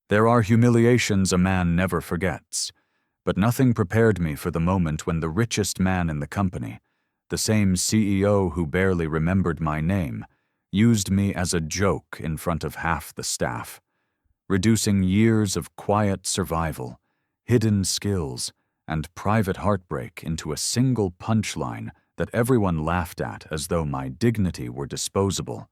There are humiliations a man never forgets, but nothing prepared me for the moment when the richest man in the company, the same CEO who barely remembered my name, used me as a joke in front of half the staff, reducing years of quiet survival, hidden skills, and private heartbreak into a single punchline that everyone laughed at as though my dignity were disposable,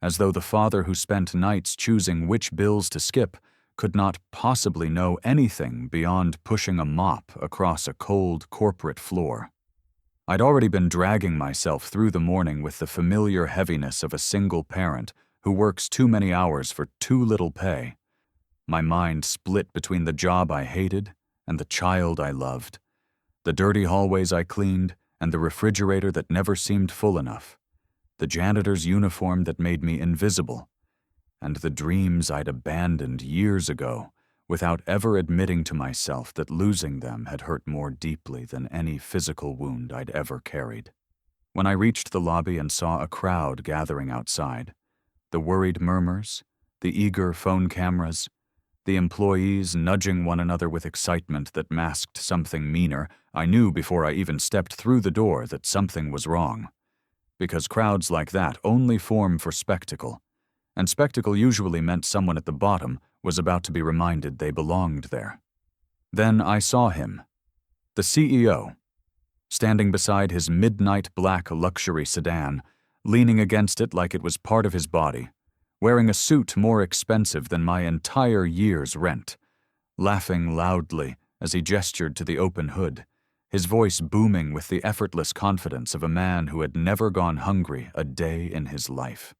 as though the father who spent nights choosing which bills to skip could not possibly know anything beyond pushing a mop across a cold corporate floor. I'd already been dragging myself through the morning with the familiar heaviness of a single parent who works too many hours for too little pay. My mind split between the job I hated and the child I loved, the dirty hallways I cleaned and the refrigerator that never seemed full enough, the janitor's uniform that made me invisible, and the dreams I'd abandoned years ago without ever admitting to myself that losing them had hurt more deeply than any physical wound I'd ever carried. When I reached the lobby and saw a crowd gathering outside, the worried murmurs, the eager phone cameras, the employees nudging one another with excitement that masked something meaner, I knew before I even stepped through the door that something was wrong. Because crowds like that only form for spectacle, and spectacle usually meant someone at the bottom was about to be reminded they belonged there. Then I saw him, the CEO, standing beside his midnight black luxury sedan, leaning against it like it was part of his body, wearing a suit more expensive than my entire year's rent, laughing loudly as he gestured to the open hood, his voice booming with the effortless confidence of a man who had never gone hungry a day in his life.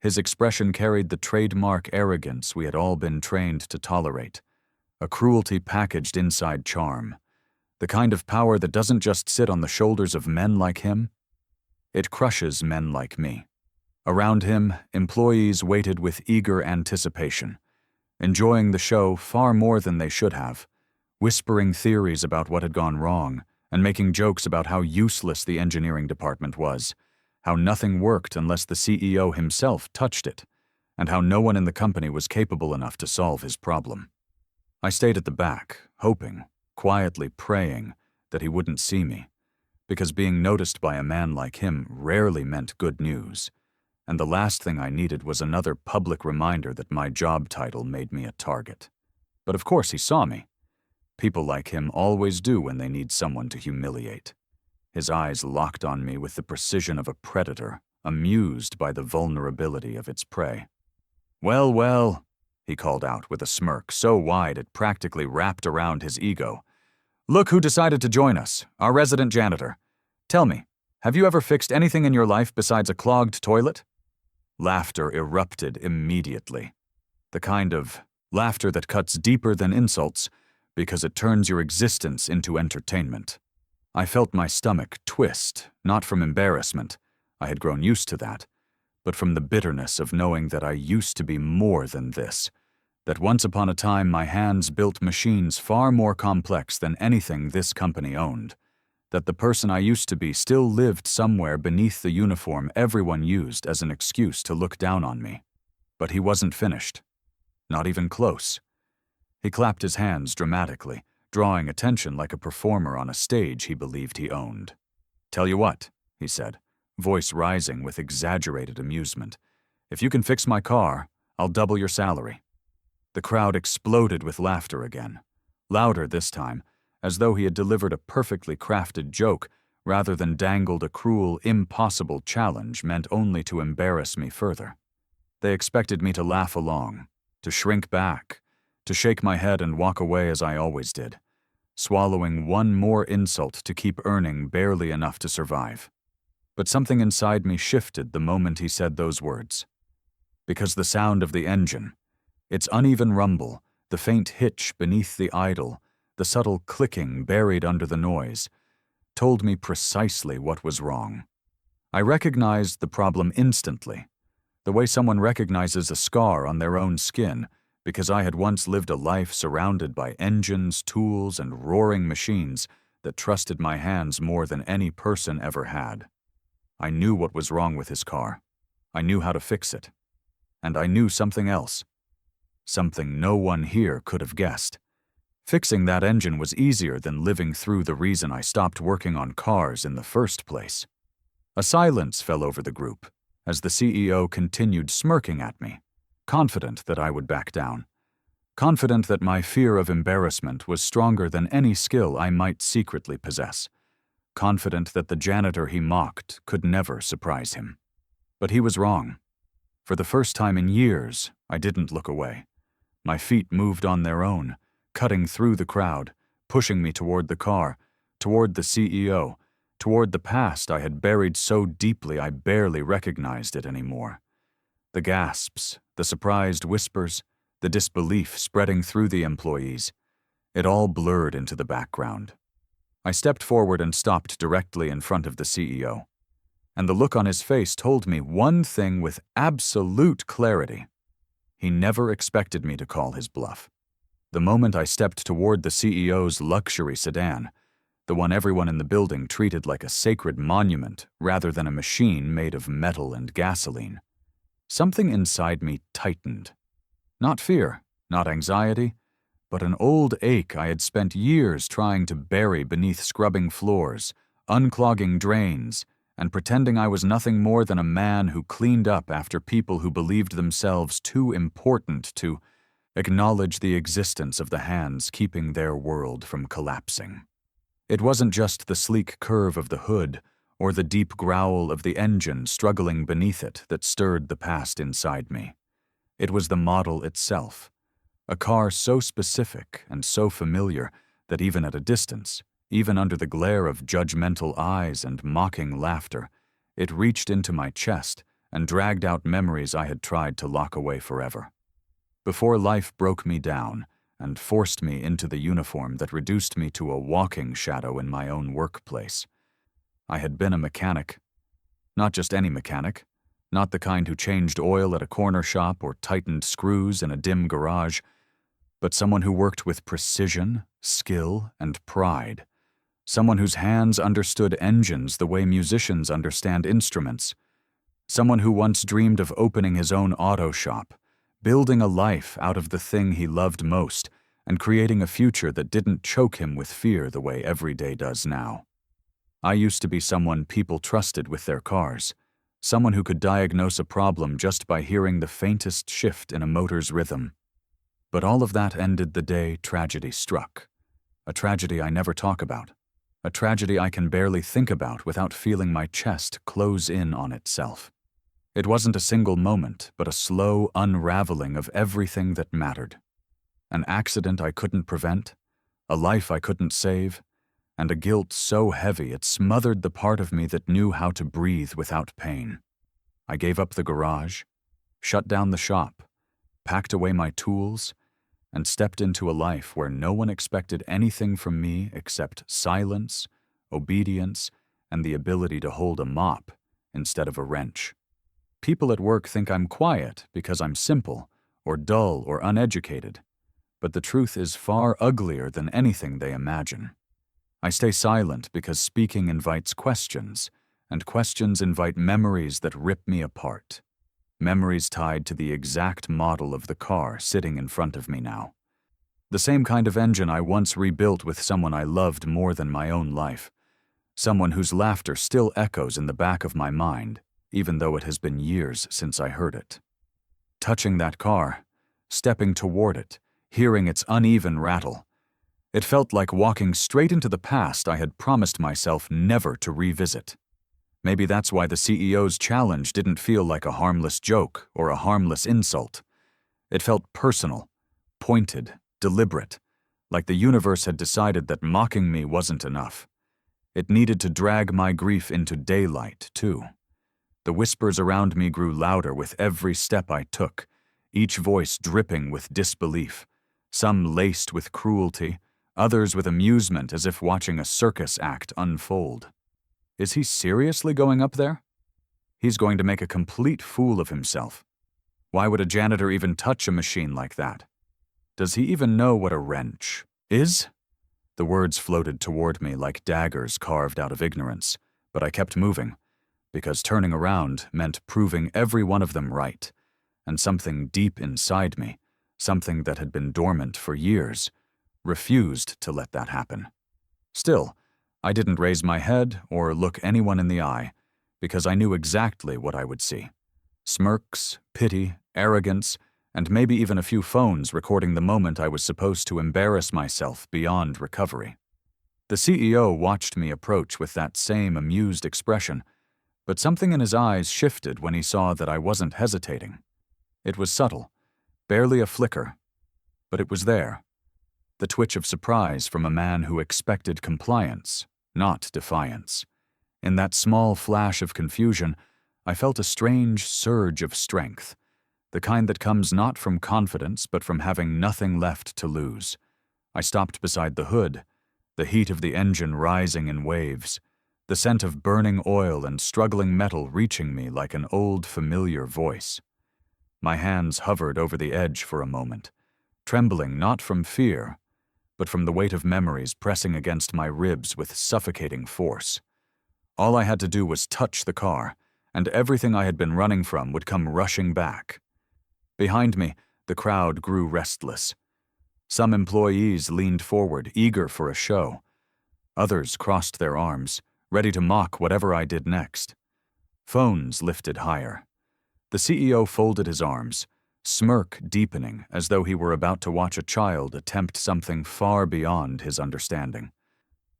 His expression carried the trademark arrogance we had all been trained to tolerate, a cruelty packaged inside charm, the kind of power that doesn't just sit on the shoulders of men like him, it crushes men like me. Around him, employees waited with eager anticipation, enjoying the show far more than they should have, whispering theories about what had gone wrong and making jokes about how useless the engineering department was, how nothing worked unless the CEO himself touched it, and how no one in the company was capable enough to solve his problem. I stayed at the back, hoping, quietly praying, that he wouldn't see me, because being noticed by a man like him rarely meant good news, and the last thing I needed was another public reminder that my job title made me a target. But of course he saw me. People like him always do when they need someone to humiliate. His eyes locked on me with the precision of a predator, amused by the vulnerability of its prey. "Well, well," he called out with a smirk so wide it practically wrapped around his ego. "Look who decided to join us, our resident janitor. Tell me, have you ever fixed anything in your life besides a clogged toilet?" Laughter erupted immediately. The kind of laughter that cuts deeper than insults because it turns your existence into entertainment. I felt my stomach twist, not from embarrassment, I had grown used to that, but from the bitterness of knowing that I used to be more than this, that once upon a time my hands built machines far more complex than anything this company owned, that the person I used to be still lived somewhere beneath the uniform everyone used as an excuse to look down on me. But he wasn't finished. Not even close. He clapped his hands dramatically, drawing attention like a performer on a stage he believed he owned. "Tell you what," he said, voice rising with exaggerated amusement. "If you can fix my car, I'll double your salary." The crowd exploded with laughter again, louder this time, as though he had delivered a perfectly crafted joke rather than dangled a cruel, impossible challenge meant only to embarrass me further. They expected me to laugh along, to shrink back, to shake my head and walk away as I always did, swallowing one more insult to keep earning barely enough to survive. But something inside me shifted the moment he said those words. Because the sound of the engine, its uneven rumble, the faint hitch beneath the idle, the subtle clicking buried under the noise, told me precisely what was wrong. I recognized the problem instantly, the way someone recognizes a scar on their own skin, because I had once lived a life surrounded by engines, tools, and roaring machines that trusted my hands more than any person ever had. I knew what was wrong with his car. I knew how to fix it. And I knew something else. something no one here could have guessed. Fixing that engine was easier than living through the reason I stopped working on cars in the first place. A silence fell over the group as the CEO continued smirking at me, confident that I would back down, confident that my fear of embarrassment was stronger than any skill I might secretly possess, confident that the janitor he mocked could never surprise him. But he was wrong. For the first time in years, I didn't look away. My feet moved on their own, cutting through the crowd, pushing me toward the car, toward the CEO, toward the past I had buried so deeply I barely recognized it anymore. The gasps, the surprised whispers, the disbelief spreading through the employees, it all blurred into the background. I stepped forward and stopped directly in front of the CEO. And the look on his face told me one thing with absolute clarity. He never expected me to call his bluff. The moment I stepped toward the CEO's luxury sedan, the one everyone in the building treated like a sacred monument rather than a machine made of metal and gasoline, something inside me tightened. Not fear, not anxiety, but an old ache I had spent years trying to bury beneath scrubbing floors, unclogging drains, and pretending I was nothing more than a man who cleaned up after people who believed themselves too important to acknowledge the existence of the hands keeping their world from collapsing. It wasn't just the sleek curve of the hood or the deep growl of the engine struggling beneath it that stirred the past inside me. It was the model itself, a car so specific and so familiar that even at a distance, even under the glare of judgmental eyes and mocking laughter, it reached into my chest and dragged out memories I had tried to lock away forever. Before life broke me down and forced me into the uniform that reduced me to a walking shadow in my own workplace, I had been a mechanic. Not just any mechanic, not the kind who changed oil at a corner shop or tightened screws in a dim garage, but someone who worked with precision, skill, and pride. Someone whose hands understood engines the way musicians understand instruments. Someone who once dreamed of opening his own auto shop, building a life out of the thing he loved most, and creating a future that didn't choke him with fear the way every day does now. I used to be someone people trusted with their cars, someone who could diagnose a problem just by hearing the faintest shift in a motor's rhythm. But all of that ended the day tragedy struck. A tragedy I never talk about. A tragedy I can barely think about without feeling my chest close in on itself. It wasn't a single moment, but a slow unraveling of everything that mattered. An accident I couldn't prevent, a life I couldn't save, and a guilt so heavy it smothered the part of me that knew how to breathe without pain. I gave up the garage, shut down the shop, packed away my tools, and stepped into a life where no one expected anything from me except silence, obedience, and the ability to hold a mop instead of a wrench. People at work think I'm quiet because I'm simple, or dull, or uneducated, but the truth is far uglier than anything they imagine. I stay silent because speaking invites questions, and questions invite memories that rip me apart. Memories tied to the exact model of the car sitting in front of me now. The same kind of engine I once rebuilt with someone I loved more than my own life. Someone whose laughter still echoes in the back of my mind, even though it has been years since I heard it. Touching that car, stepping toward it, hearing its uneven rattle, it felt like walking straight into the past I had promised myself never to revisit. Maybe that's why the CEO's challenge didn't feel like a harmless joke or a harmless insult. It felt personal, pointed, deliberate, like the universe had decided that mocking me wasn't enough. It needed to drag my grief into daylight, too. The whispers around me grew louder with every step I took, each voice dripping with disbelief, some laced with cruelty, others with amusement as if watching a circus act unfold. Is he seriously going up there? He's going to make a complete fool of himself. Why would a janitor even touch a machine like that? Does he even know what a wrench is? The words floated toward me like daggers carved out of ignorance, but I kept moving, because turning around meant proving every one of them right, and something deep inside me, something that had been dormant for years, refused to let that happen. Still, I didn't raise my head or look anyone in the eye, because I knew exactly what I would see. Smirks, pity, arrogance, and maybe even a few phones recording the moment I was supposed to embarrass myself beyond recovery. The CEO watched me approach with that same amused expression, but something in his eyes shifted when he saw that I wasn't hesitating. It was subtle, barely a flicker, but it was there. The twitch of surprise from a man who expected compliance, not defiance. In that small flash of confusion, I felt a strange surge of strength, the kind that comes not from confidence but from having nothing left to lose. I stopped beside the hood, the heat of the engine rising in waves, the scent of burning oil and struggling metal reaching me like an old familiar voice. My hands hovered over the edge for a moment, trembling not from fear, but from the weight of memories pressing against my ribs with suffocating force. All I had to do was touch the car, and everything I had been running from would come rushing back. Behind me, the crowd grew restless. Some employees leaned forward, eager for a show. Others crossed their arms, ready to mock whatever I did next. Phones lifted higher. The CEO folded his arms, smirk deepening as though he were about to watch a child attempt something far beyond his understanding.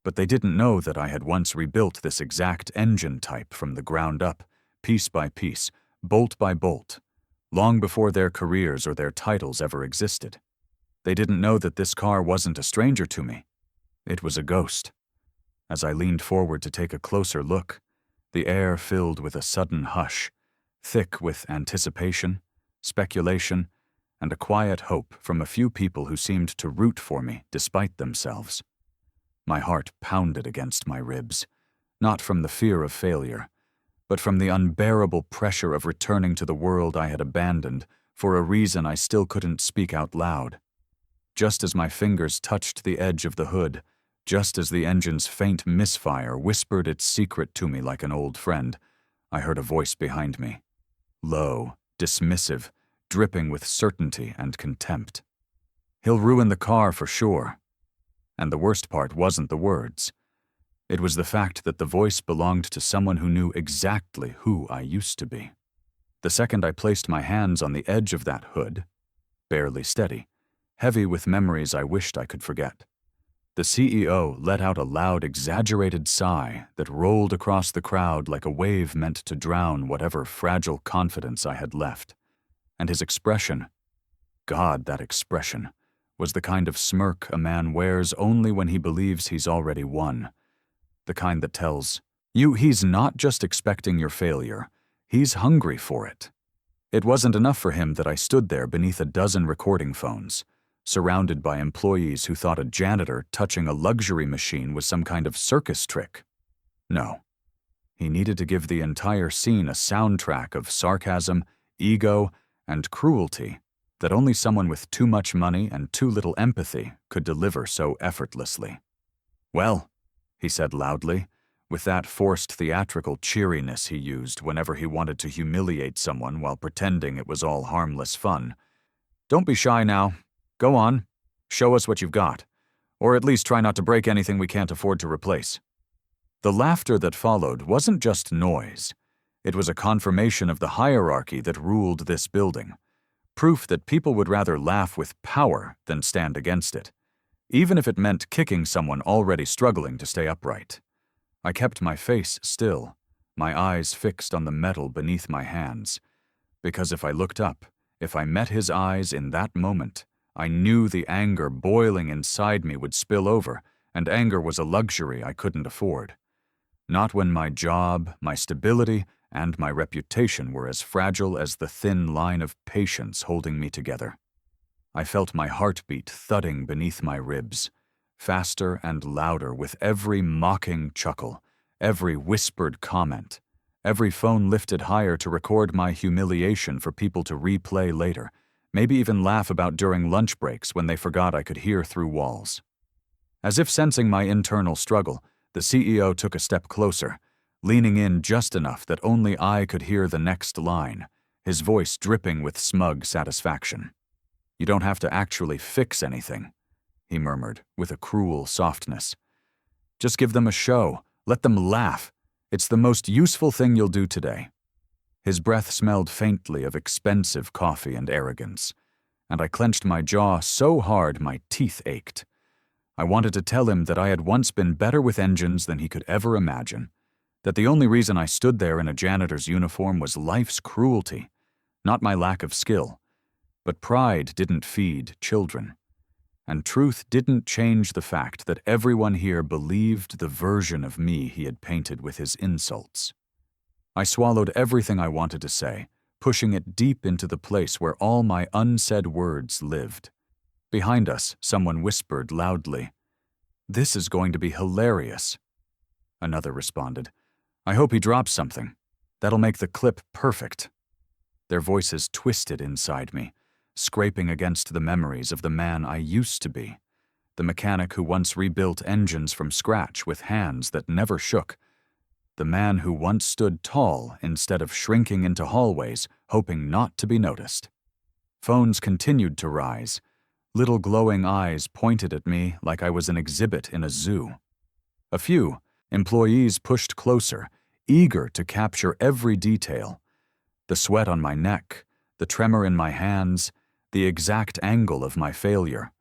But they didn't know that I had once rebuilt this exact engine type from the ground up, piece by piece, bolt by bolt, long before their careers or their titles ever existed. They didn't know that this car wasn't a stranger to me. It was a ghost. As I leaned forward to take a closer look, the air filled with a sudden hush, thick with anticipation, speculation, and a quiet hope from a few people who seemed to root for me despite themselves. My heart pounded against my ribs, not from the fear of failure, but from the unbearable pressure of returning to the world I had abandoned for a reason I still couldn't speak out loud. Just as my fingers touched the edge of the hood, just as the engine's faint misfire whispered its secret to me like an old friend, I heard a voice behind me, low, dismissive, dripping with certainty and contempt. "He'll ruin the car for sure." And the worst part wasn't the words. It was the fact that the voice belonged to someone who knew exactly who I used to be. The second I placed my hands on the edge of that hood, barely steady, heavy with memories I wished I could forget, the CEO let out a loud, exaggerated sigh that rolled across the crowd like a wave meant to drown whatever fragile confidence I had left. And his expression, God, that expression, was the kind of smirk a man wears only when he believes he's already won. The kind that tells you he's not just expecting your failure, he's hungry for it. It wasn't enough for him that I stood there beneath a dozen recording phones, surrounded by employees who thought a janitor touching a luxury machine was some kind of circus trick. No. He needed to give the entire scene a soundtrack of sarcasm, ego, and cruelty that only someone with too much money and too little empathy could deliver so effortlessly. "Well," he said loudly, with that forced theatrical cheeriness he used whenever he wanted to humiliate someone while pretending it was all harmless fun. "Don't be shy now. Go on. Show us what you've got. Or at least try not to break anything we can't afford to replace." The laughter that followed wasn't just noise. It was a confirmation of the hierarchy that ruled this building. Proof that people would rather laugh with power than stand against it, even if it meant kicking someone already struggling to stay upright. I kept my face still, my eyes fixed on the metal beneath my hands, because if I looked up, if I met his eyes in that moment, I knew the anger boiling inside me would spill over, and anger was a luxury I couldn't afford. Not when my job, my stability, and my reputation were as fragile as the thin line of patience holding me together. I felt my heartbeat thudding beneath my ribs, faster and louder with every mocking chuckle, every whispered comment, every phone lifted higher to record my humiliation for people to replay later, maybe even laugh about during lunch breaks when they forgot I could hear through walls. As if sensing my internal struggle, the CEO took a step closer, leaning in just enough that only I could hear the next line, his voice dripping with smug satisfaction. You don't have to actually fix anything," he murmured with a cruel softness. "Just give them a show. Let them laugh. It's the most useful thing you'll do today." His breath smelled faintly of expensive coffee and arrogance, and I clenched my jaw so hard my teeth ached. I wanted to tell him that I had once been better with engines than he could ever imagine, that the only reason I stood there in a janitor's uniform was life's cruelty, not my lack of skill. But pride didn't feed children, and truth didn't change the fact that everyone here believed the version of me he had painted with his insults. I swallowed everything I wanted to say, pushing it deep into the place where all my unsaid words lived. Behind us, someone whispered loudly, "This is going to be hilarious." Another responded, "I hope he drops something. That'll make the clip perfect." Their voices twisted inside me, scraping against the memories of the man I used to be, the mechanic who once rebuilt engines from scratch with hands that never shook, the man who once stood tall instead of shrinking into hallways, hoping not to be noticed. Phones continued to rise. Little glowing eyes pointed at me like I was an exhibit in a zoo. A few employees pushed closer, eager to capture every detail. The sweat on my neck, the tremor in my hands, the exact angle of my failure.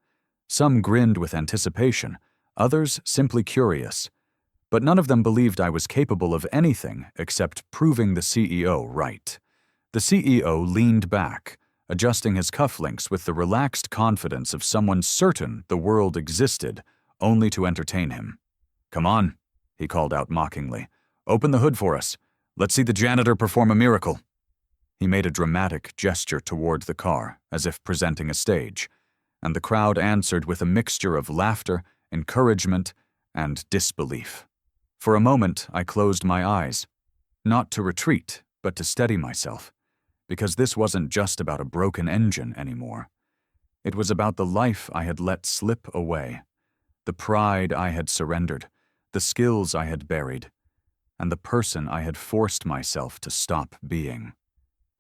Some grinned with anticipation, others simply curious. But none of them believed I was capable of anything except proving the CEO right. The CEO leaned back, adjusting his cufflinks with the relaxed confidence of someone certain the world existed, only to entertain him. "Come on," he called out mockingly. "Open the hood for us. Let's see the janitor perform a miracle." He made a dramatic gesture toward the car, as if presenting a stage, and the crowd answered with a mixture of laughter, encouragement, and disbelief. For a moment, I closed my eyes, not to retreat, but to steady myself, because this wasn't just about a broken engine anymore. It was about the life I had let slip away, the pride I had surrendered, the skills I had buried, and the person I had forced myself to stop being.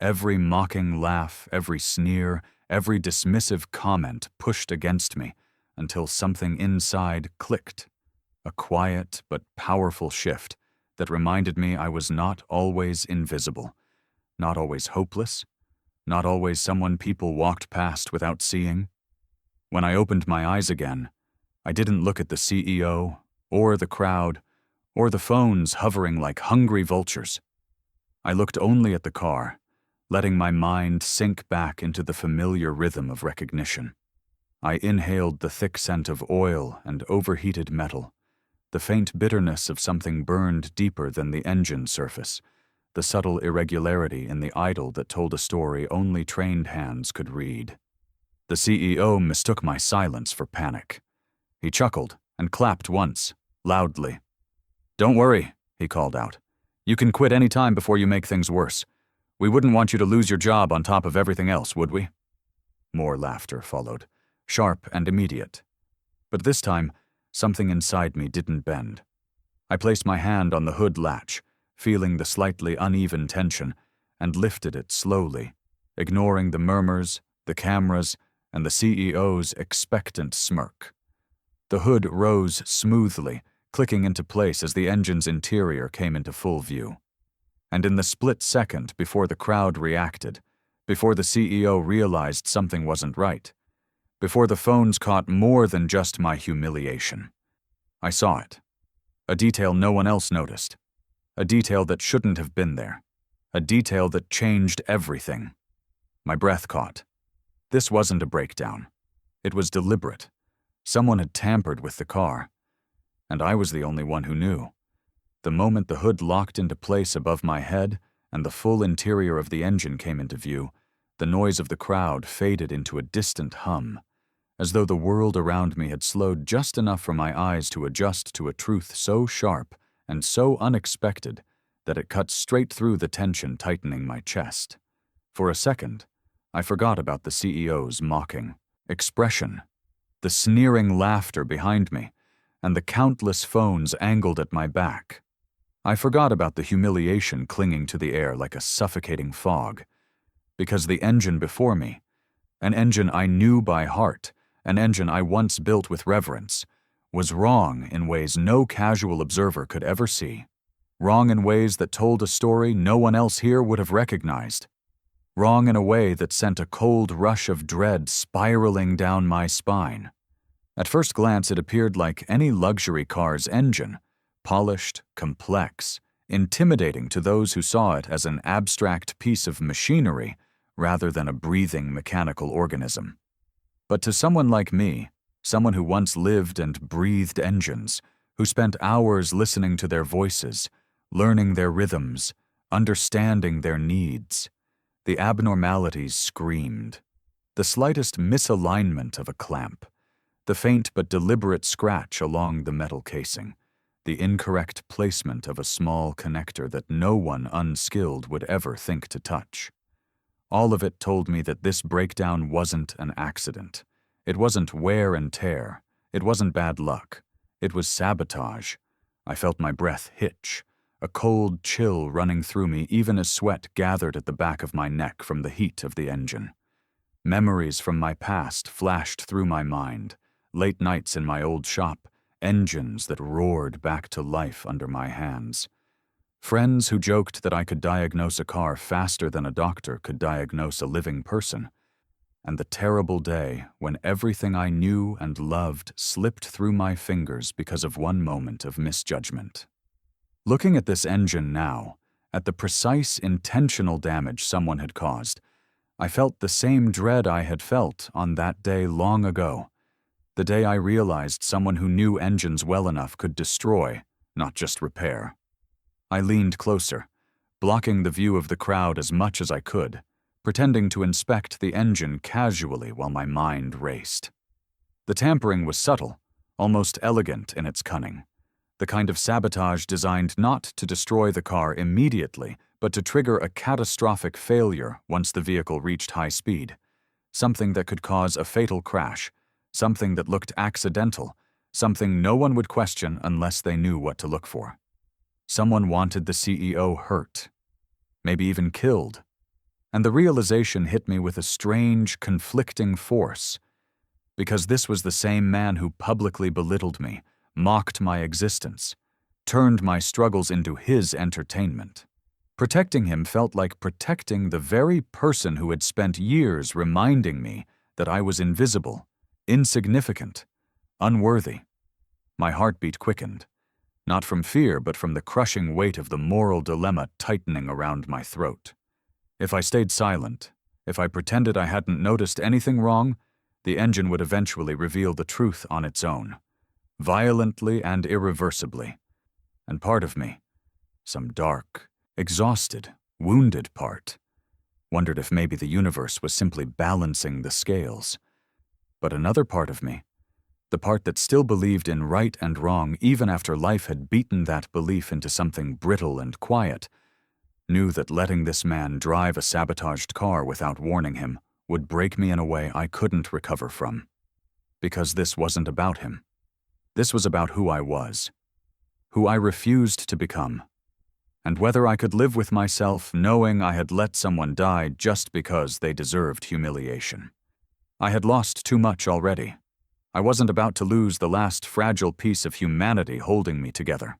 Every mocking laugh, every sneer, every dismissive comment pushed against me until something inside clicked. A quiet but powerful shift that reminded me I was not always invisible, not always hopeless, not always someone people walked past without seeing. When I opened my eyes again, I didn't look at the CEO, or the crowd, or the phones hovering like hungry vultures. I looked only at the car, letting my mind sink back into the familiar rhythm of recognition. I inhaled the thick scent of oil and overheated metal, the faint bitterness of something burned deeper than the engine surface, the subtle irregularity in the idle that told a story only trained hands could read. The CEO mistook my silence for panic. He chuckled and clapped once, loudly. "Don't worry," he called out. "You can quit any time before you make things worse. We wouldn't want you to lose your job on top of everything else, would we?" More laughter followed, sharp and immediate. But this time, something inside me didn't bend. I placed my hand on the hood latch, feeling the slightly uneven tension, and lifted it slowly, ignoring the murmurs, the cameras, and the CEO's expectant smirk. The hood rose smoothly, clicking into place as the engine's interior came into full view. And in the split second before the crowd reacted, before the CEO realized something wasn't right, before the phones caught more than just my humiliation, I saw it. A detail no one else noticed. A detail that shouldn't have been there. A detail that changed everything. My breath caught. This wasn't a breakdown. It was deliberate. Someone had tampered with the car. And I was the only one who knew. The moment the hood locked into place above my head and the full interior of the engine came into view, the noise of the crowd faded into a distant hum, as though the world around me had slowed just enough for my eyes to adjust to a truth so sharp and so unexpected that it cut straight through the tension tightening my chest. For a second, I forgot about the CEO's mocking expression, the sneering laughter behind me, and the countless phones angled at my back. I forgot about the humiliation clinging to the air like a suffocating fog, because the engine before me, An engine I knew by heart, an engine I once built with reverence, was wrong in ways no casual observer could ever see. Wrong in ways that told a story no one else here would have recognized. Wrong in a way that sent a cold rush of dread spiraling down my spine. At first glance, it appeared like any luxury car's engine, polished, complex, intimidating to those who saw it as an abstract piece of machinery rather than a breathing mechanical organism. But to someone like me, someone who once lived and breathed engines, who spent hours listening to their voices, learning their rhythms, understanding their needs, the abnormalities screamed. The slightest misalignment of a clamp, the faint but deliberate scratch along the metal casing, the incorrect placement of a small connector that no one unskilled would ever think to touch. All of it told me that this breakdown wasn't an accident. It wasn't wear and tear. It wasn't bad luck. It was sabotage. I felt my breath hitch, a cold chill running through me even as sweat gathered at the back of my neck from the heat of the engine. Memories from my past flashed through my mind, late nights in my old shop, engines that roared back to life under my hands. Friends who joked that I could diagnose a car faster than a doctor could diagnose a living person. And the terrible day when everything I knew and loved slipped through my fingers because of one moment of misjudgment. Looking at this engine now, at the precise intentional damage someone had caused, I felt the same dread I had felt on that day long ago, the day I realized someone who knew engines well enough could destroy, not just repair. I leaned closer, blocking the view of the crowd as much as I could, pretending to inspect the engine casually while my mind raced. The tampering was subtle, almost elegant in its cunning, the kind of sabotage designed not to destroy the car immediately, but to trigger a catastrophic failure once the vehicle reached high speed, something that could cause a fatal crash, something that looked accidental, something no one would question unless they knew what to look for. Someone wanted the CEO hurt, maybe even killed. And the realization hit me with a strange, conflicting force, because this was the same man who publicly belittled me, mocked my existence, turned my struggles into his entertainment. Protecting him felt like protecting the very person who had spent years reminding me that I was invisible, insignificant, unworthy. My heartbeat quickened, not from fear but from the crushing weight of the moral dilemma tightening around my throat. If I stayed silent, if I pretended I hadn't noticed anything wrong, the engine would eventually reveal the truth on its own, violently and irreversibly. And part of me, some dark, exhausted, wounded part, wondered if maybe the universe was simply balancing the scales. But another part of me, the part that still believed in right and wrong even after life had beaten that belief into something brittle and quiet, knew that letting this man drive a sabotaged car without warning him would break me in a way I couldn't recover from. Because this wasn't about him. This was about who I was, who I refused to become, and whether I could live with myself knowing I had let someone die just because they deserved humiliation. I had lost too much already. I wasn't about to lose the last fragile piece of humanity holding me together.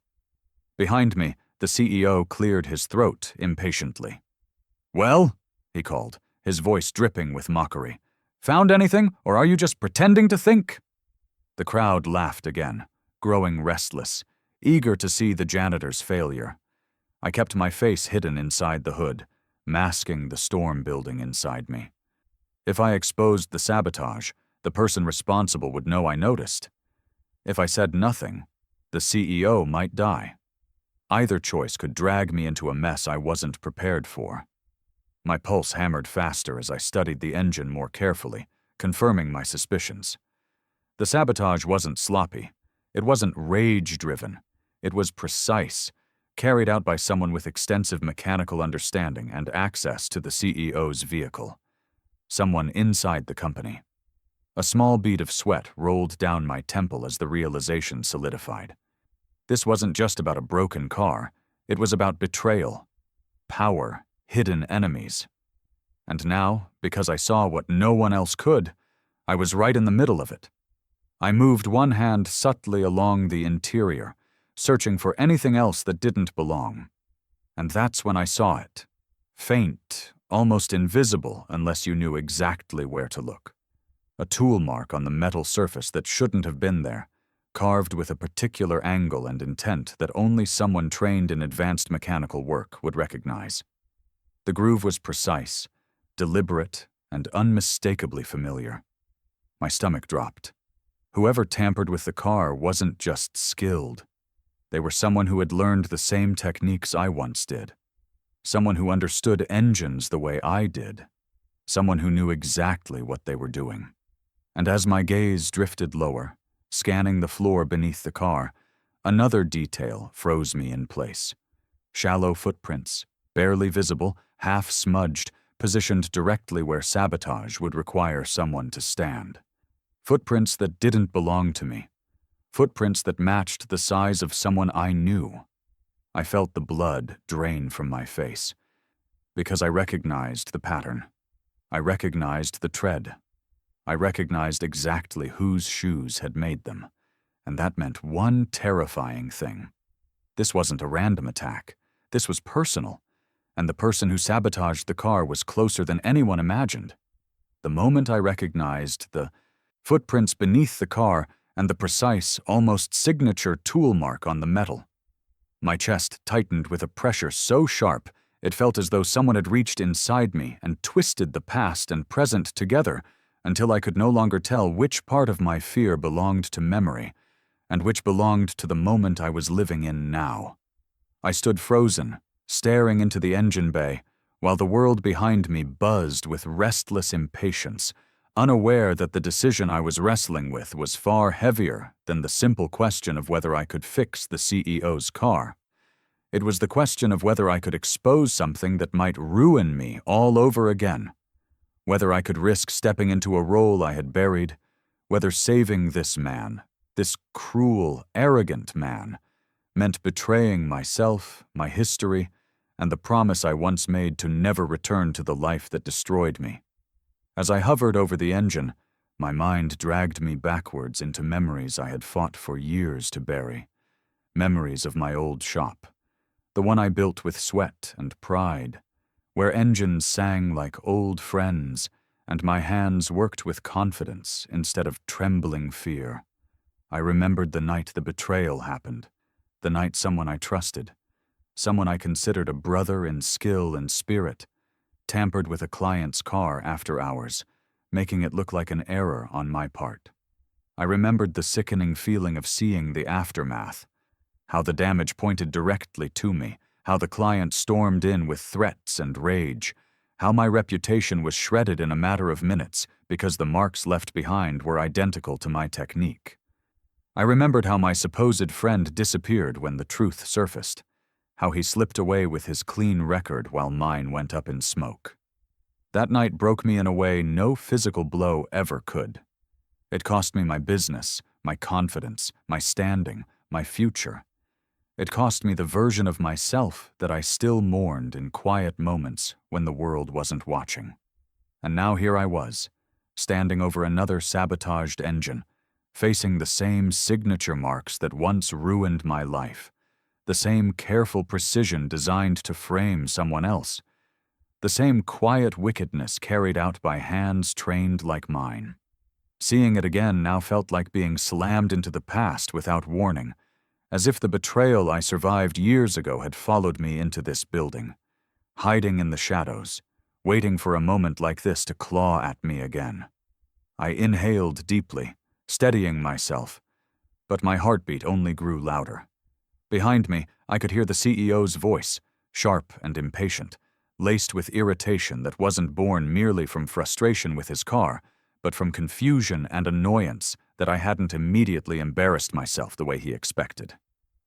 Behind me, the CEO cleared his throat impatiently. "Well," he called, his voice dripping with mockery. "Found anything, or are you just pretending to think?" The crowd laughed again, growing restless, eager to see the janitor's failure. I kept my face hidden inside the hood, masking the storm building inside me. If I exposed the sabotage, the person responsible would know I noticed. If I said nothing, the CEO might die. Either choice could drag me into a mess I wasn't prepared for. My pulse hammered faster as I studied the engine more carefully, confirming my suspicions. The sabotage wasn't sloppy. It wasn't rage-driven. It was precise, carried out by someone with extensive mechanical understanding and access to the CEO's vehicle. Someone inside the company. A small bead of sweat rolled down my temple as the realization solidified. This wasn't just about a broken car. It was about betrayal, power, hidden enemies. And now, because I saw what no one else could, I was right in the middle of it. I moved one hand subtly along the interior, searching for anything else that didn't belong. And that's when I saw it. Faint, almost invisible unless you knew exactly where to look. A tool mark on the metal surface that shouldn't have been there, carved with a particular angle and intent that only someone trained in advanced mechanical work would recognize. The groove was precise, deliberate, and unmistakably familiar. My stomach dropped. Whoever tampered with the car wasn't just skilled. They were someone who had learned the same techniques I once did. Someone who understood engines the way I did. Someone who knew exactly what they were doing. And as my gaze drifted lower, scanning the floor beneath the car, another detail froze me in place. Shallow footprints, barely visible, half smudged, positioned directly where sabotage would require someone to stand. Footprints that didn't belong to me. Footprints that matched the size of someone I knew. I felt the blood drain from my face, because I recognized the pattern. I recognized the tread. I recognized exactly whose shoes had made them, and that meant one terrifying thing. This wasn't a random attack. This was personal, and the person who sabotaged the car was closer than anyone imagined. The moment I recognized the footprints beneath the car and the precise, almost signature tool mark on the metal, my chest tightened with a pressure so sharp it felt as though someone had reached inside me and twisted the past and present together until I could no longer tell which part of my fear belonged to memory and which belonged to the moment I was living in now. I stood frozen, staring into the engine bay, while the world behind me buzzed with restless impatience, unaware that the decision I was wrestling with was far heavier than the simple question of whether I could fix the CEO's car. It was the question of whether I could expose something that might ruin me all over again. Whether I could risk stepping into a role I had buried, whether saving this man, this cruel, arrogant man, meant betraying myself, my history, and the promise I once made to never return to the life that destroyed me. As I hovered over the engine, my mind dragged me backwards into memories I had fought for years to bury. Memories of my old shop, the one I built with sweat and pride, where engines sang like old friends, and my hands worked with confidence instead of trembling fear. I remembered the night the betrayal happened, the night someone I trusted, someone I considered a brother in skill and spirit, tampered with a client's car after hours, making it look like an error on my part. I remembered the sickening feeling of seeing the aftermath, how the damage pointed directly to me, how the client stormed in with threats and rage, how my reputation was shredded in a matter of minutes because the marks left behind were identical to my technique. I remembered how my supposed friend disappeared when the truth surfaced, how he slipped away with his clean record while mine went up in smoke. That night broke me in a way no physical blow ever could. It cost me my business, my confidence, my standing, my future. It cost me the version of myself that I still mourned in quiet moments when the world wasn't watching. And now here I was, standing over another sabotaged engine, facing the same signature marks that once ruined my life, the same careful precision designed to frame someone else, the same quiet wickedness carried out by hands trained like mine. Seeing it again now felt like being slammed into the past without warning, as if the betrayal I survived years ago had followed me into this building, hiding in the shadows, waiting for a moment like this to claw at me again. I inhaled deeply, steadying myself, but my heartbeat only grew louder. Behind me, I could hear the CEO's voice, sharp and impatient, laced with irritation that wasn't born merely from frustration with his car, but from confusion and annoyance that I hadn't immediately embarrassed myself the way he expected.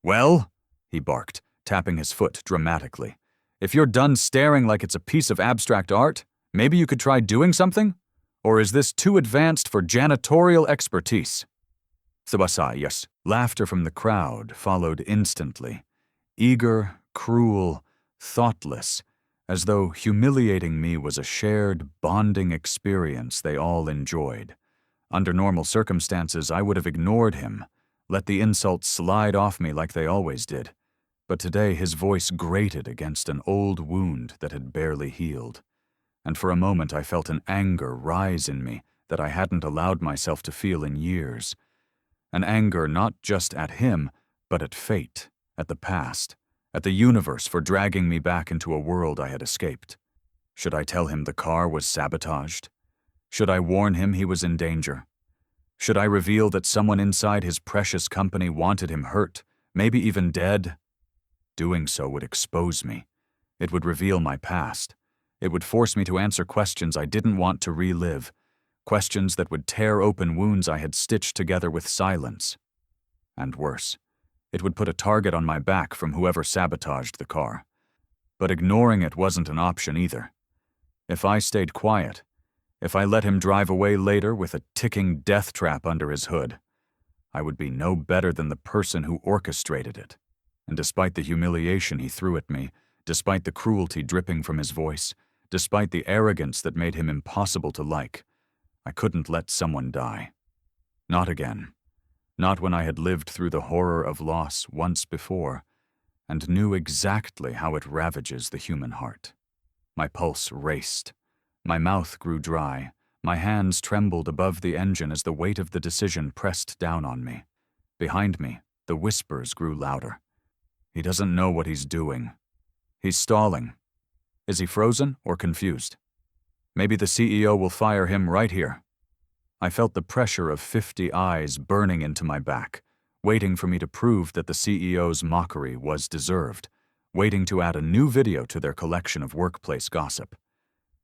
"Well," he barked, tapping his foot dramatically, "if you're done staring like it's a piece of abstract art, maybe you could try doing something? Or is this too advanced for janitorial expertise?" Sabasayas. Laughter from the crowd followed instantly. Eager, cruel, thoughtless, as though humiliating me was a shared, bonding experience they all enjoyed. Under normal circumstances, I would have ignored him, let the insults slide off me like they always did. But today his voice grated against an old wound that had barely healed. And for a moment I felt an anger rise in me that I hadn't allowed myself to feel in years. An anger not just at him, but at fate, at the past, at the universe for dragging me back into a world I had escaped. Should I tell him the car was sabotaged? Should I warn him he was in danger? Should I reveal that someone inside his precious company wanted him hurt, maybe even dead? Doing so would expose me. It would reveal my past. It would force me to answer questions I didn't want to relive, questions that would tear open wounds I had stitched together with silence. And worse, it would put a target on my back from whoever sabotaged the car. But ignoring it wasn't an option either. If I stayed quiet, if I let him drive away later with a ticking death trap under his hood, I would be no better than the person who orchestrated it. And despite the humiliation he threw at me, despite the cruelty dripping from his voice, despite the arrogance that made him impossible to like, I couldn't let someone die. Not again. Not when I had lived through the horror of loss once before, and knew exactly how it ravages the human heart. My pulse raced. My mouth grew dry. My hands trembled above the engine as the weight of the decision pressed down on me. Behind me, the whispers grew louder. He doesn't know what he's doing. He's stalling. Is he frozen or confused? Maybe the CEO will fire him right here. I felt the pressure of 50 eyes burning into my back, waiting for me to prove that the CEO's mockery was deserved, waiting to add a new video to their collection of workplace gossip.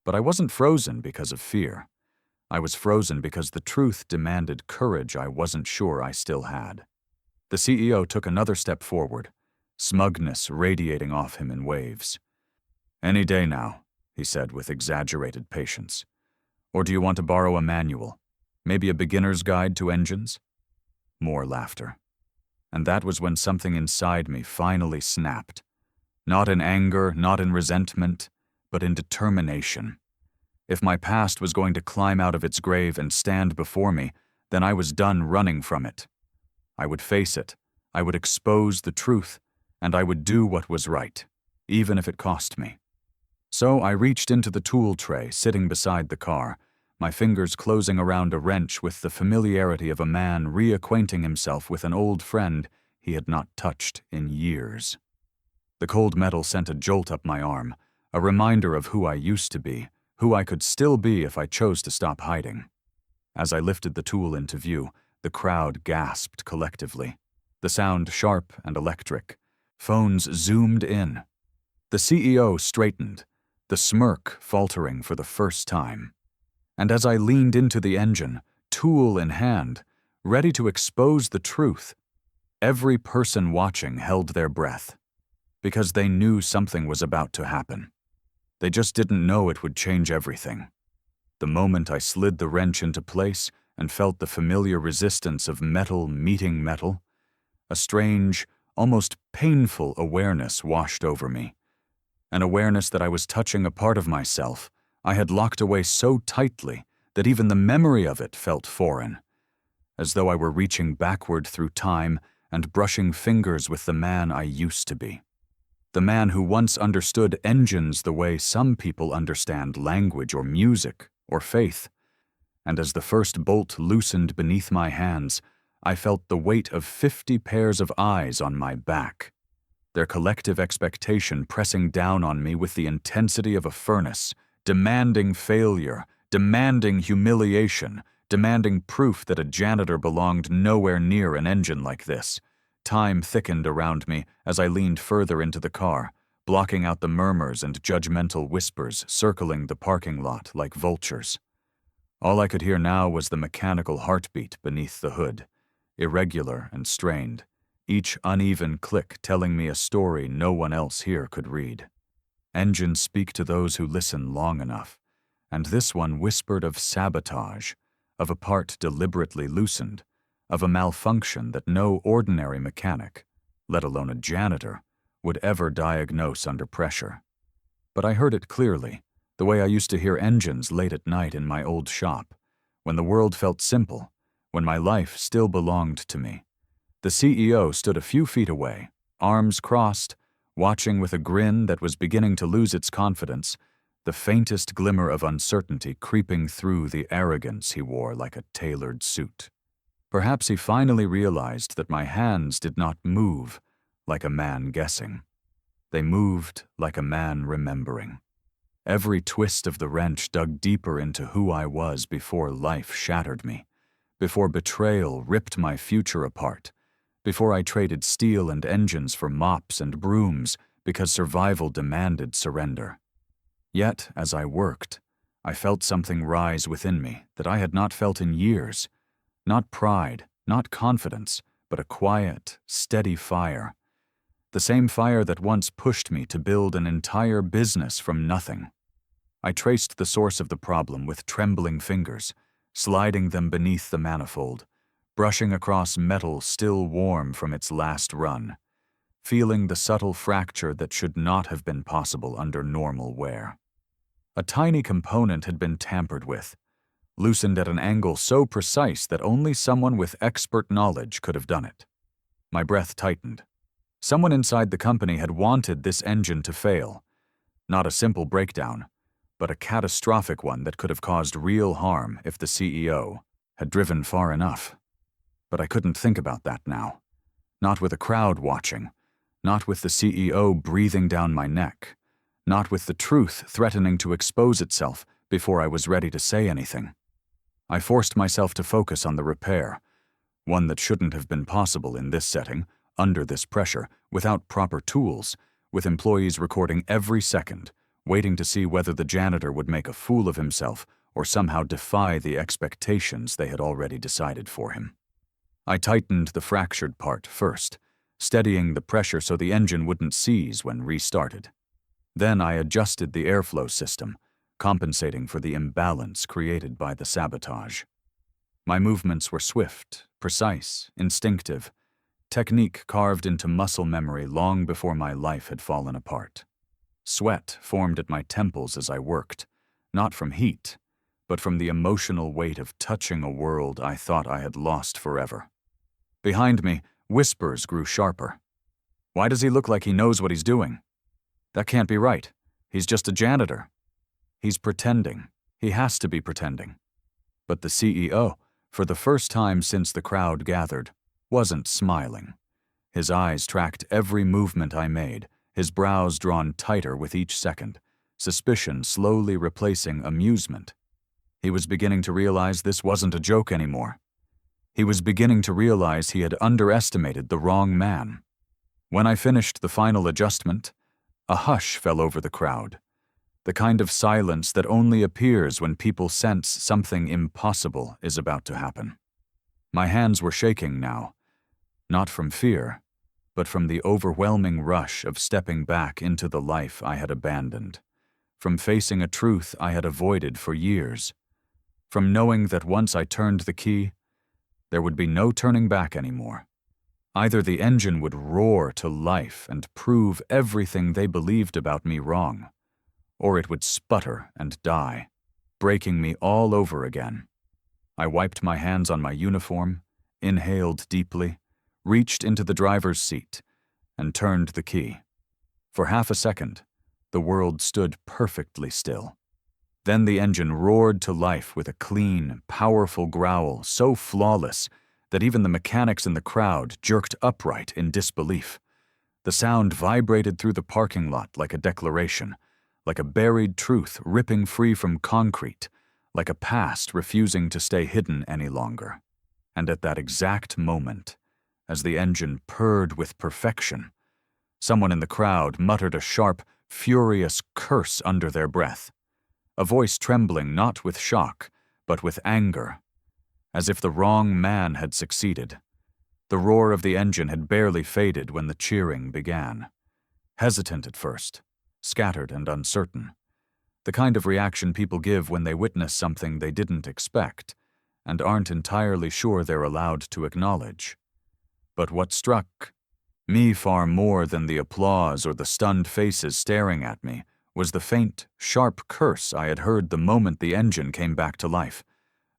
But I wasn't frozen because of fear. I was frozen because the truth demanded courage I wasn't sure I still had. The CEO took another step forward, smugness radiating off him in waves. "Any day now," he said with exaggerated patience. "Or do you want to borrow a manual? Maybe a beginner's guide to engines?" More laughter. And that was when something inside me finally snapped. Not in anger, not in resentment, but in determination. If my past was going to climb out of its grave and stand before me, then I was done running from it. I would face it, I would expose the truth, and I would do what was right, even if it cost me. So I reached into the tool tray sitting beside the car, my fingers closing around a wrench with the familiarity of a man reacquainting himself with an old friend he had not touched in years. The cold metal sent a jolt up my arm, a reminder of who I used to be, who I could still be if I chose to stop hiding. As I lifted the tool into view, the crowd gasped collectively. The sound sharp and electric. Phones zoomed in. The CEO straightened, the smirk faltering for the first time. And as I leaned into the engine, tool in hand, ready to expose the truth, every person watching held their breath, because they knew something was about to happen. They just didn't know it would change everything. The moment I slid the wrench into place and felt the familiar resistance of metal meeting metal, a strange, almost painful awareness washed over me. An awareness that I was touching a part of myself I had locked away so tightly that even the memory of it felt foreign, as though I were reaching backward through time and brushing fingers with the man I used to be. The man who once understood engines the way some people understand language or music or faith. And as the first bolt loosened beneath my hands, I felt the weight of 50 pairs of eyes on my back, their collective expectation pressing down on me with the intensity of a furnace, demanding failure, demanding humiliation, demanding proof that a janitor belonged nowhere near an engine like this. Time thickened around me as I leaned further into the car, blocking out the murmurs and judgmental whispers circling the parking lot like vultures. All I could hear now was the mechanical heartbeat beneath the hood, irregular and strained, each uneven click telling me a story no one else here could read. Engines speak to those who listen long enough, and this one whispered of sabotage, of a part deliberately loosened, of a malfunction that no ordinary mechanic, let alone a janitor, would ever diagnose under pressure. But I heard it clearly, the way I used to hear engines late at night in my old shop, when the world felt simple, when my life still belonged to me. The CEO stood a few feet away, arms crossed, watching with a grin that was beginning to lose its confidence, the faintest glimmer of uncertainty creeping through the arrogance he wore like a tailored suit. Perhaps he finally realized that my hands did not move like a man guessing. They moved like a man remembering. Every twist of the wrench dug deeper into who I was before life shattered me, before betrayal ripped my future apart, before I traded steel and engines for mops and brooms because survival demanded surrender. Yet, as I worked, I felt something rise within me that I had not felt in years. Not pride, not confidence, but a quiet, steady fire. The same fire that once pushed me to build an entire business from nothing. I traced the source of the problem with trembling fingers, sliding them beneath the manifold, brushing across metal still warm from its last run, feeling the subtle fracture that should not have been possible under normal wear. A tiny component had been tampered with, loosened at an angle so precise that only someone with expert knowledge could have done it. My breath tightened. Someone inside the company had wanted this engine to fail. Not a simple breakdown, but a catastrophic one that could have caused real harm if the CEO had driven far enough. But I couldn't think about that now. Not with a crowd watching, not with the CEO breathing down my neck, not with the truth threatening to expose itself before I was ready to say anything. I forced myself to focus on the repair, one that shouldn't have been possible in this setting, under this pressure, without proper tools, with employees recording every second, waiting to see whether the janitor would make a fool of himself or somehow defy the expectations they had already decided for him. I tightened the fractured part first, steadying the pressure so the engine wouldn't seize when restarted. Then I adjusted the airflow system, compensating for the imbalance created by the sabotage. My movements were swift, precise, instinctive, technique carved into muscle memory long before my life had fallen apart. Sweat formed at my temples as I worked, not from heat, but from the emotional weight of touching a world I thought I had lost forever. Behind me, whispers grew sharper. Why does he look like he knows what he's doing? That can't be right. He's just a janitor. He's pretending. He has to be pretending. But the CEO, for the first time since the crowd gathered, wasn't smiling. His eyes tracked every movement I made, his brows drawn tighter with each second, suspicion slowly replacing amusement. He was beginning to realize this wasn't a joke anymore. He was beginning to realize he had underestimated the wrong man. When I finished the final adjustment, a hush fell over the crowd, the kind of silence that only appears when people sense something impossible is about to happen. My hands were shaking now, not from fear, but from the overwhelming rush of stepping back into the life I had abandoned, from facing a truth I had avoided for years, from knowing that once I turned the key, there would be no turning back anymore. Either the engine would roar to life and prove everything they believed about me wrong, or it would sputter and die, breaking me all over again. I wiped my hands on my uniform, inhaled deeply, reached into the driver's seat, and turned the key. For half a second, the world stood perfectly still. Then the engine roared to life with a clean, powerful growl so flawless that even the mechanics in the crowd jerked upright in disbelief. The sound vibrated through the parking lot like a declaration, like a buried truth ripping free from concrete, like a past refusing to stay hidden any longer. And at that exact moment, as the engine purred with perfection, someone in the crowd muttered a sharp, furious curse under their breath, a voice trembling not with shock, but with anger, as if the wrong man had succeeded. The roar of the engine had barely faded when the cheering began. Hesitant at first, scattered and uncertain, the kind of reaction people give when they witness something they didn't expect and aren't entirely sure they're allowed to acknowledge. But what struck me far more than the applause or the stunned faces staring at me was the faint, sharp curse I had heard the moment the engine came back to life.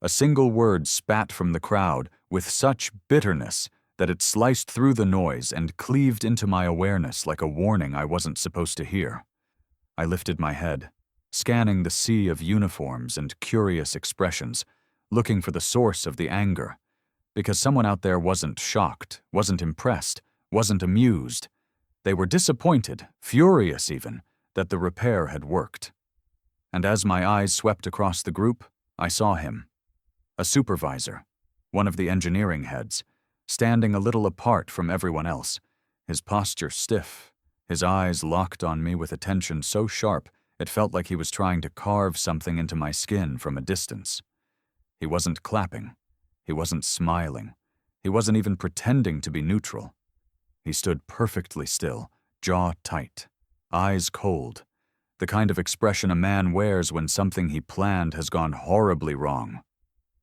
A single word spat from the crowd with such bitterness that it sliced through the noise and cleaved into my awareness like a warning I wasn't supposed to hear. I lifted my head, scanning the sea of uniforms and curious expressions, looking for the source of the anger. Because someone out there wasn't shocked, wasn't impressed, wasn't amused. They were disappointed, furious even, that the repair had worked. And as my eyes swept across the group, I saw him. A supervisor, one of the engineering heads, standing a little apart from everyone else, his posture stiff, his eyes locked on me with attention so sharp it felt like he was trying to carve something into my skin from a distance. He wasn't clapping. He wasn't smiling. He wasn't even pretending to be neutral. He stood perfectly still, jaw tight, eyes cold, the kind of expression a man wears when something he planned has gone horribly wrong.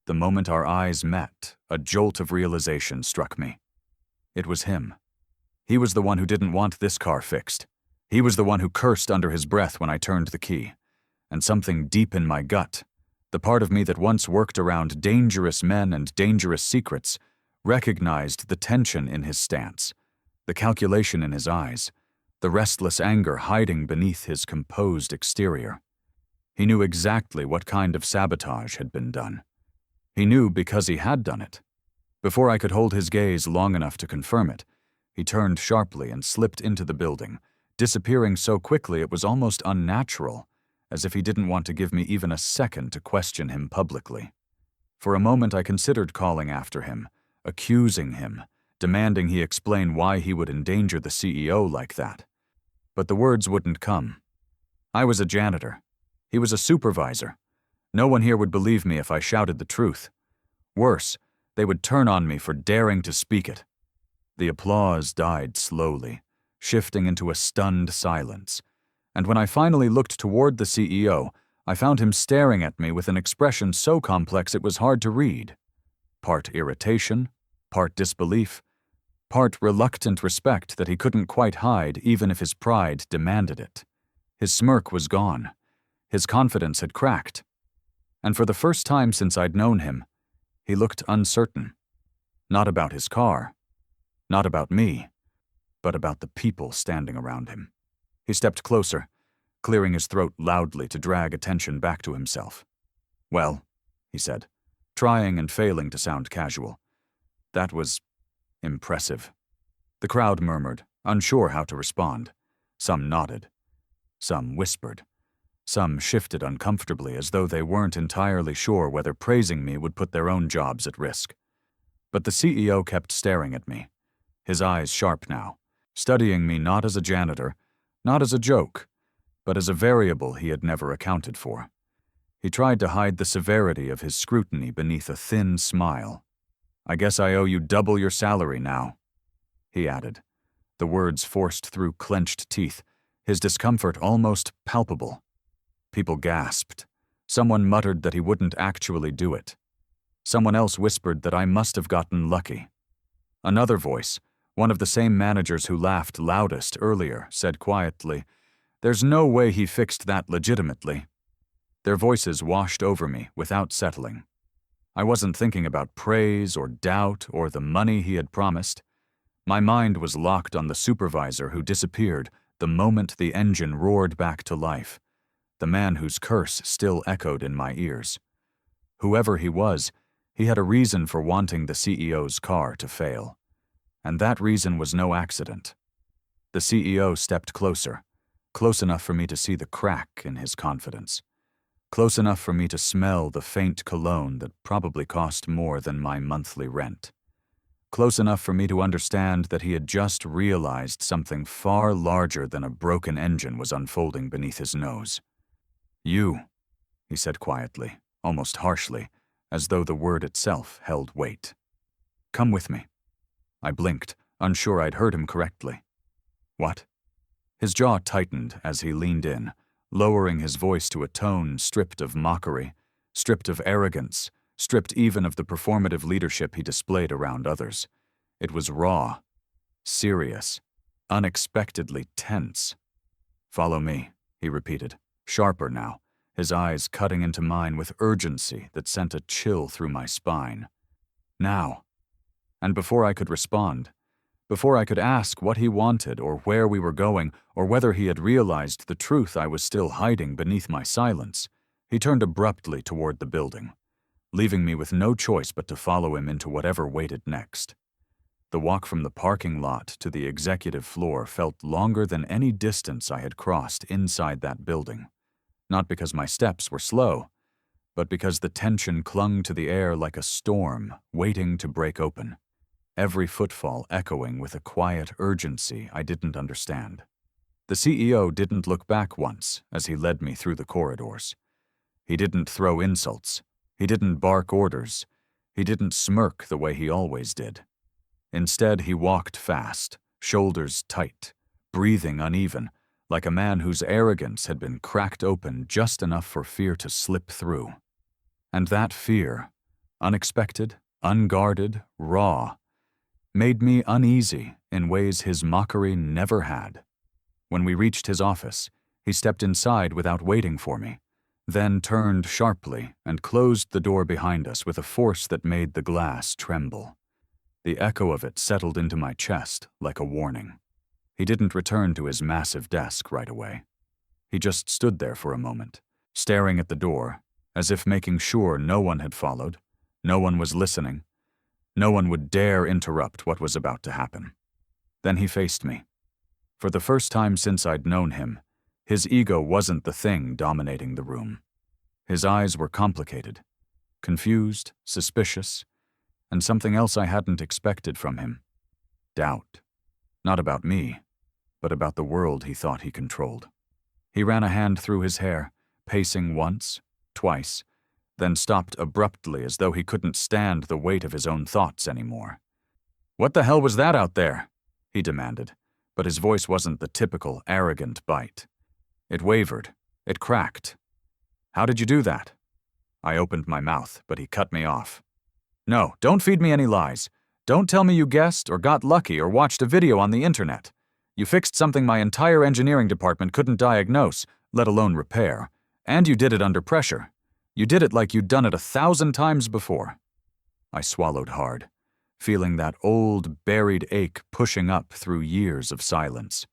The moment our eyes met, a jolt of realization struck me. It was him. He was the one who didn't want this car fixed. He was the one who cursed under his breath when I turned the key. And something deep in my gut, the part of me that once worked around dangerous men and dangerous secrets, recognized the tension in his stance, the calculation in his eyes, the restless anger hiding beneath his composed exterior. He knew exactly what kind of sabotage had been done. He knew because he had done it. Before I could hold his gaze long enough to confirm it, he turned sharply and slipped into the building, disappearing so quickly it was almost unnatural, as if he didn't want to give me even a second to question him publicly. For a moment I considered calling after him, accusing him, demanding he explain why he would endanger the CEO like that. But the words wouldn't come. I was a janitor. He was a supervisor. No one here would believe me if I shouted the truth. Worse, they would turn on me for daring to speak it. The applause died slowly, shifting into a stunned silence. And when I finally looked toward the CEO, I found him staring at me with an expression so complex it was hard to read. Part irritation, part disbelief, part reluctant respect that he couldn't quite hide even if his pride demanded it. His smirk was gone. His confidence had cracked. And for the first time since I'd known him, he looked uncertain. Not about his car, not about me, but about the people standing around him. He stepped closer, clearing his throat loudly to drag attention back to himself. "Well," he said, trying and failing to sound casual. "That was impressive." The crowd murmured, unsure how to respond. Some nodded. Some whispered. Some shifted uncomfortably as though they weren't entirely sure whether praising me would put their own jobs at risk. But the CEO kept staring at me, his eyes sharp now, studying me not as a janitor, not as a joke, but as a variable he had never accounted for. He tried to hide the severity of his scrutiny beneath a thin smile. "I guess I owe you double your salary now," he added, the words forced through clenched teeth, his discomfort almost palpable. People gasped. Someone muttered that he wouldn't actually do it. Someone else whispered that I must have gotten lucky. Another voice, one of the same managers who laughed loudest earlier, said quietly, "There's no way he fixed that legitimately." Their voices washed over me without settling. I wasn't thinking about praise or doubt or the money he had promised. My mind was locked on the supervisor who disappeared the moment the engine roared back to life, the man whose curse still echoed in my ears. Whoever he was, he had a reason for wanting the CEO's car to fail. And that reason was no accident. The CEO stepped closer, close enough for me to see the crack in his confidence, close enough for me to smell the faint cologne that probably cost more than my monthly rent, close enough for me to understand that he had just realized something far larger than a broken engine was unfolding beneath his nose. "You," he said quietly, almost harshly, as though the word itself held weight. "Come with me." I blinked, unsure I'd heard him correctly. "What?" His jaw tightened as he leaned in, lowering his voice to a tone stripped of mockery, stripped of arrogance, stripped even of the performative leadership he displayed around others. It was raw, serious, unexpectedly tense. "Follow me," he repeated, sharper now, his eyes cutting into mine with urgency that sent a chill through my spine. Now. And before I could respond, before I could ask what he wanted or where we were going or whether he had realized the truth I was still hiding beneath my silence, he turned abruptly toward the building, leaving me with no choice but to follow him into whatever waited next. The walk from the parking lot to the executive floor felt longer than any distance I had crossed inside that building, not because my steps were slow, but because the tension clung to the air like a storm waiting to break open, every footfall echoing with a quiet urgency I didn't understand. The CEO didn't look back once as he led me through the corridors. He didn't throw insults. He didn't bark orders. He didn't smirk the way he always did. Instead, he walked fast, shoulders tight, breathing uneven, like a man whose arrogance had been cracked open just enough for fear to slip through. And that fear, unexpected, unguarded, raw, made me uneasy in ways his mockery never had. When we reached his office, he stepped inside without waiting for me, then turned sharply and closed the door behind us with a force that made the glass tremble. The echo of it settled into my chest like a warning. He didn't return to his massive desk right away. He just stood there for a moment, staring at the door, as if making sure no one had followed, no one was listening, no one would dare interrupt what was about to happen. Then he faced me. For the first time since I'd known him, his ego wasn't the thing dominating the room. His eyes were complicated, confused, suspicious, and something else I hadn't expected from him. Doubt. Not about me, but about the world he thought he controlled. He ran a hand through his hair, pacing once, twice, then stopped abruptly as though he couldn't stand the weight of his own thoughts anymore. "What the hell was that out there?" he demanded, but his voice wasn't the typical arrogant bite. It wavered. It cracked. "How did you do that?" I opened my mouth, but he cut me off. "No, don't feed me any lies. Don't tell me you guessed or got lucky or watched a video on the internet. You fixed something my entire engineering department couldn't diagnose, let alone repair. And you did it under pressure. You did it like you'd done it 1,000 times before." I swallowed hard, feeling that old, buried ache pushing up through years of silence.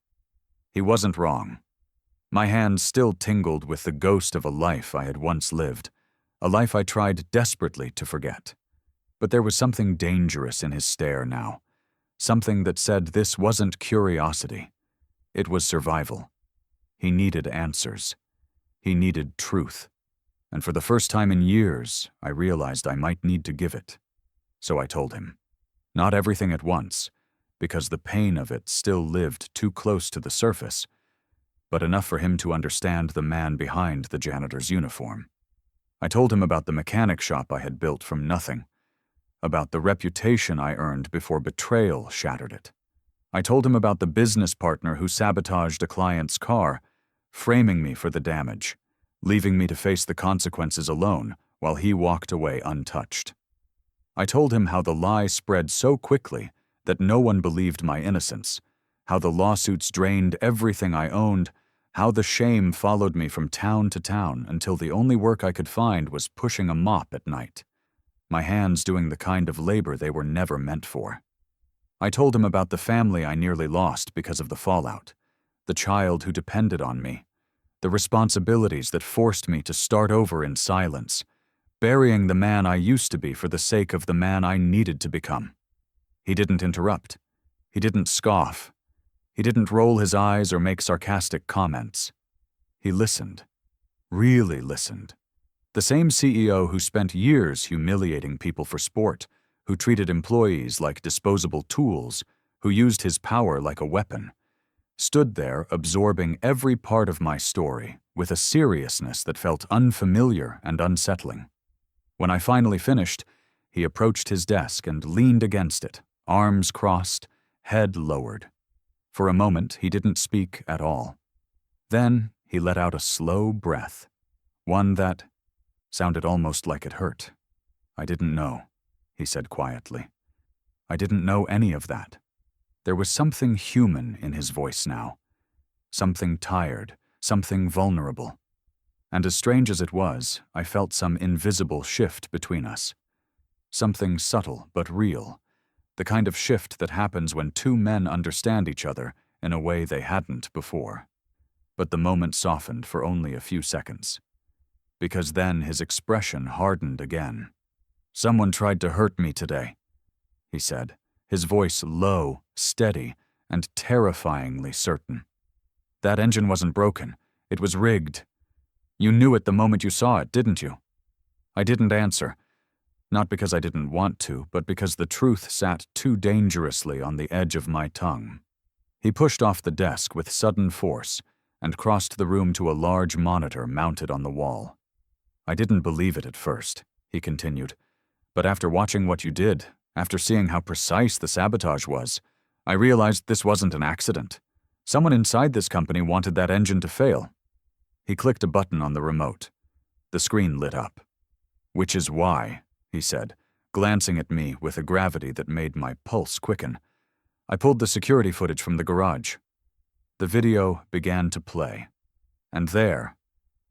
He wasn't wrong. My hands still tingled with the ghost of a life I had once lived, a life I tried desperately to forget. But there was something dangerous in his stare now, something that said this wasn't curiosity. It was survival. He needed answers. He needed truth. And for the first time in years, I realized I might need to give it. So I told him. Not everything at once, because the pain of it still lived too close to the surface, but enough for him to understand the man behind the janitor's uniform. I told him about the mechanic shop I had built from nothing, about the reputation I earned before betrayal shattered it. I told him about the business partner who sabotaged a client's car, framing me for the damage, leaving me to face the consequences alone while he walked away untouched. I told him how the lie spread so quickly that no one believed my innocence, how the lawsuits drained everything I owned, how the shame followed me from town to town until the only work I could find was pushing a mop at night, my hands doing the kind of labor they were never meant for. I told him about the family I nearly lost because of the fallout, the child who depended on me, the responsibilities that forced me to start over in silence, burying the man I used to be for the sake of the man I needed to become. He didn't interrupt. He didn't scoff. He didn't roll his eyes or make sarcastic comments. He listened. Really listened. The same CEO who spent years humiliating people for sport, who treated employees like disposable tools, who used his power like a weapon, stood there absorbing every part of my story with a seriousness that felt unfamiliar and unsettling. When I finally finished, he approached his desk and leaned against it, arms crossed, head lowered. For a moment, he didn't speak at all. Then he let out a slow breath, one that sounded almost like it hurt. "I didn't know," he said quietly. "I didn't know any of that." There was something human in his voice now, something tired, something vulnerable. And as strange as it was, I felt some invisible shift between us. Something subtle but real, the kind of shift that happens when two men understand each other in a way they hadn't before. But the moment softened for only a few seconds, because then his expression hardened again. "Someone tried to hurt me today," he said, his voice low, steady, and terrifyingly certain. "That engine wasn't broken. It was rigged. You knew it the moment you saw it, didn't you?" I didn't answer, not because I didn't want to, but because the truth sat too dangerously on the edge of my tongue. He pushed off the desk with sudden force and crossed the room to a large monitor mounted on the wall. "I didn't believe it at first," he continued, "but after watching what you did, after seeing how precise the sabotage was, I realized this wasn't an accident. Someone inside this company wanted that engine to fail." He clicked a button on the remote. The screen lit up. "Which is why," he said, glancing at me with a gravity that made my pulse quicken, "I pulled the security footage from the garage." The video began to play. And there,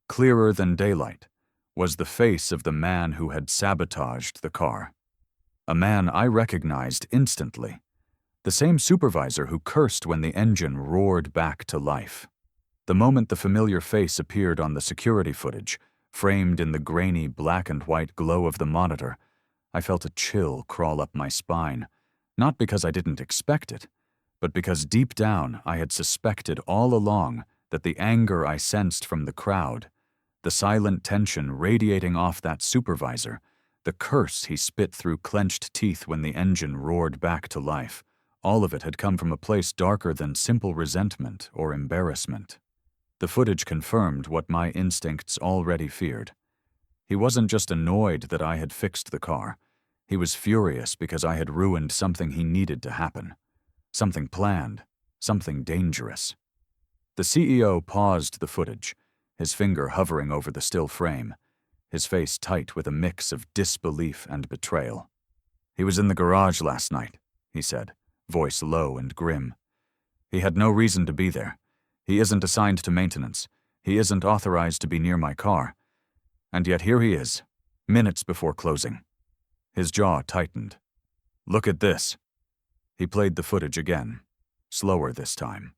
clearer than daylight, was the face of the man who had sabotaged the car. A man I recognized instantly. The same supervisor who cursed when the engine roared back to life. The moment the familiar face appeared on the security footage, framed in the grainy black and white glow of the monitor, I felt a chill crawl up my spine, not because I didn't expect it, but because deep down I had suspected all along that the anger I sensed from the crowd, the silent tension radiating off that supervisor, the curse he spit through clenched teeth when the engine roared back to life, all of it had come from a place darker than simple resentment or embarrassment. The footage confirmed what my instincts already feared. He wasn't just annoyed that I had fixed the car. He was furious because I had ruined something he needed to happen. Something planned, something dangerous. The CEO paused the footage, his finger hovering over the still frame, his face tight with a mix of disbelief and betrayal. "He was in the garage last night," he said, voice low and grim. "He had no reason to be there. He isn't assigned to maintenance. He isn't authorized to be near my car. And yet here he is, minutes before closing." His jaw tightened. "Look at this." He played the footage again, slower this time.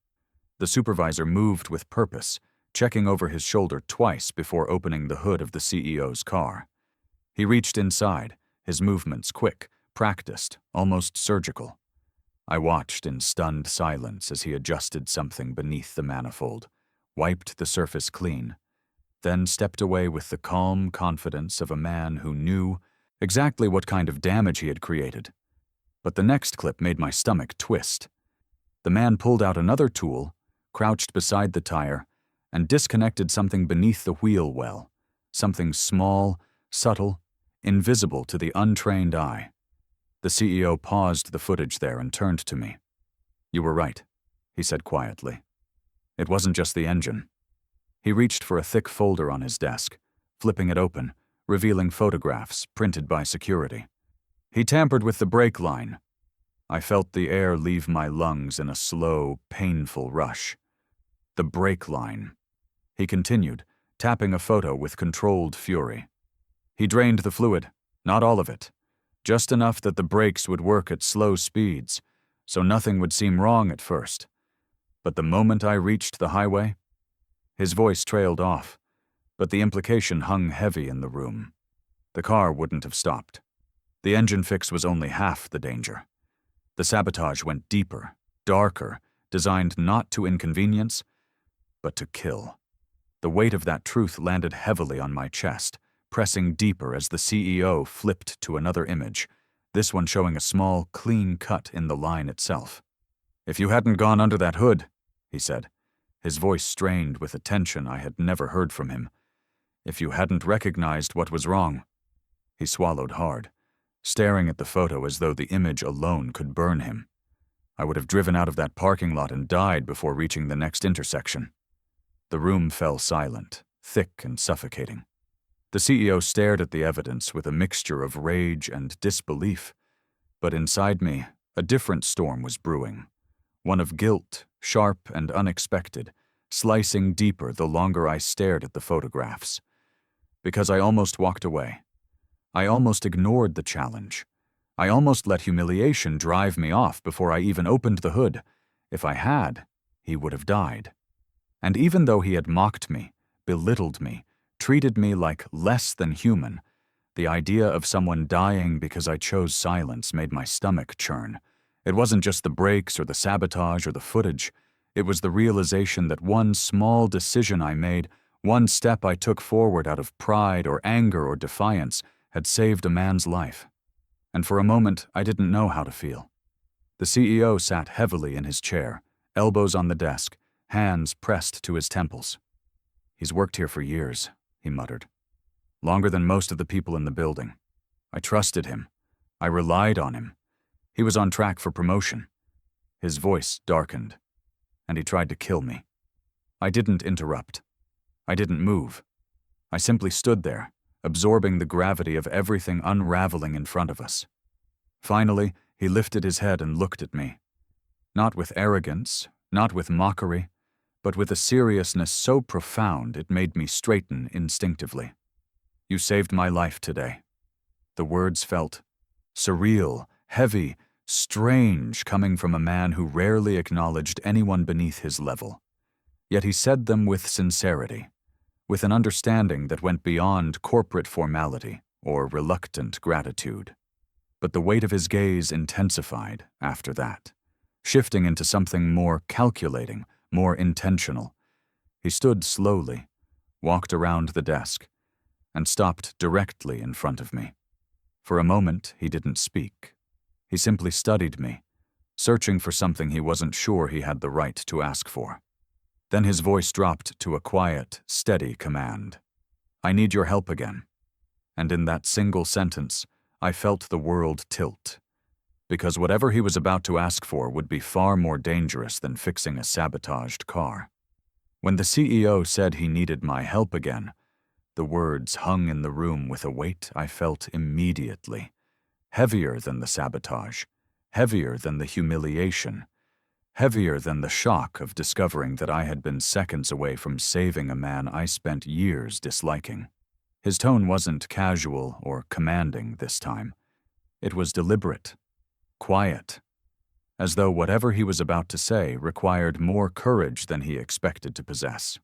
The supervisor moved with purpose, checking over his shoulder twice before opening the hood of the CEO's car. He reached inside, his movements quick, practiced, almost surgical. I watched in stunned silence as he adjusted something beneath the manifold, wiped the surface clean, then stepped away with the calm confidence of a man who knew exactly what kind of damage he had created. But the next clip made my stomach twist. The man pulled out another tool, crouched beside the tire, and disconnected something beneath the wheel well, something small, subtle, invisible to the untrained eye. The CEO paused the footage there and turned to me. "You were right," he said quietly. "It wasn't just the engine." He reached for a thick folder on his desk, flipping it open, revealing photographs printed by security. "He tampered with the brake line." I felt the air leave my lungs in a slow, painful rush. "The brake line," he continued, tapping a photo with controlled fury. "He drained the fluid, not all of it. Just enough that the brakes would work at slow speeds, so nothing would seem wrong at first. But the moment I reached the highway," his voice trailed off, but the implication hung heavy in the room. "The car wouldn't have stopped. The engine fix was only half the danger. The sabotage went deeper, darker, designed not to inconvenience, but to kill." The weight of that truth landed heavily on my chest, pressing deeper as the CEO flipped to another image, this one showing a small, clean cut in the line itself. "If you hadn't gone under that hood," he said, his voice strained with a tension I had never heard from him, "if you hadn't recognized what was wrong." He swallowed hard, staring at the photo as though the image alone could burn him. "I would have driven out of that parking lot and died before reaching the next intersection." The room fell silent, thick and suffocating. The CEO stared at the evidence with a mixture of rage and disbelief, but inside me, a different storm was brewing, one of guilt, sharp and unexpected, slicing deeper the longer I stared at the photographs. Because I almost walked away. I almost ignored the challenge. I almost let humiliation drive me off before I even opened the hood. If I had, he would have died. And even though he had mocked me, belittled me, treated me like less than human, the idea of someone dying because I chose silence made my stomach churn. It wasn't just the breaks or the sabotage or the footage. It was the realization that one small decision I made, one step I took forward out of pride or anger or defiance, had saved a man's life. And for a moment, I didn't know how to feel. The CEO sat heavily in his chair, elbows on the desk, hands pressed to his temples. "He's worked here for years," he muttered. "Longer than most of the people in the building. I trusted him. I relied on him. He was on track for promotion." His voice darkened, and he tried to kill me. I didn't interrupt. I didn't move. I simply stood there, absorbing the gravity of everything unraveling in front of us. Finally, he lifted his head and looked at me. Not with arrogance, not with mockery, but with a seriousness so profound it made me straighten instinctively. "You saved my life today." The words felt surreal, heavy, strange, coming from a man who rarely acknowledged anyone beneath his level. Yet he said them with sincerity, with an understanding that went beyond corporate formality or reluctant gratitude. But the weight of his gaze intensified after that, shifting into something more calculating, more intentional. He stood slowly, walked around the desk, and stopped directly in front of me. For a moment, he didn't speak. He simply studied me, searching for something he wasn't sure he had the right to ask for. Then his voice dropped to a quiet, steady command. "I need your help again." And in that single sentence, I felt the world tilt. Because whatever he was about to ask for would be far more dangerous than fixing a sabotaged car. When the CEO said he needed my help again, the words hung in the room with a weight I felt immediately. Heavier than the sabotage, heavier than the humiliation, heavier than the shock of discovering that I had been seconds away from saving a man I spent years disliking. His tone wasn't casual or commanding this time. It was deliberate, quiet, as though whatever he was about to say required more courage than he expected to possess.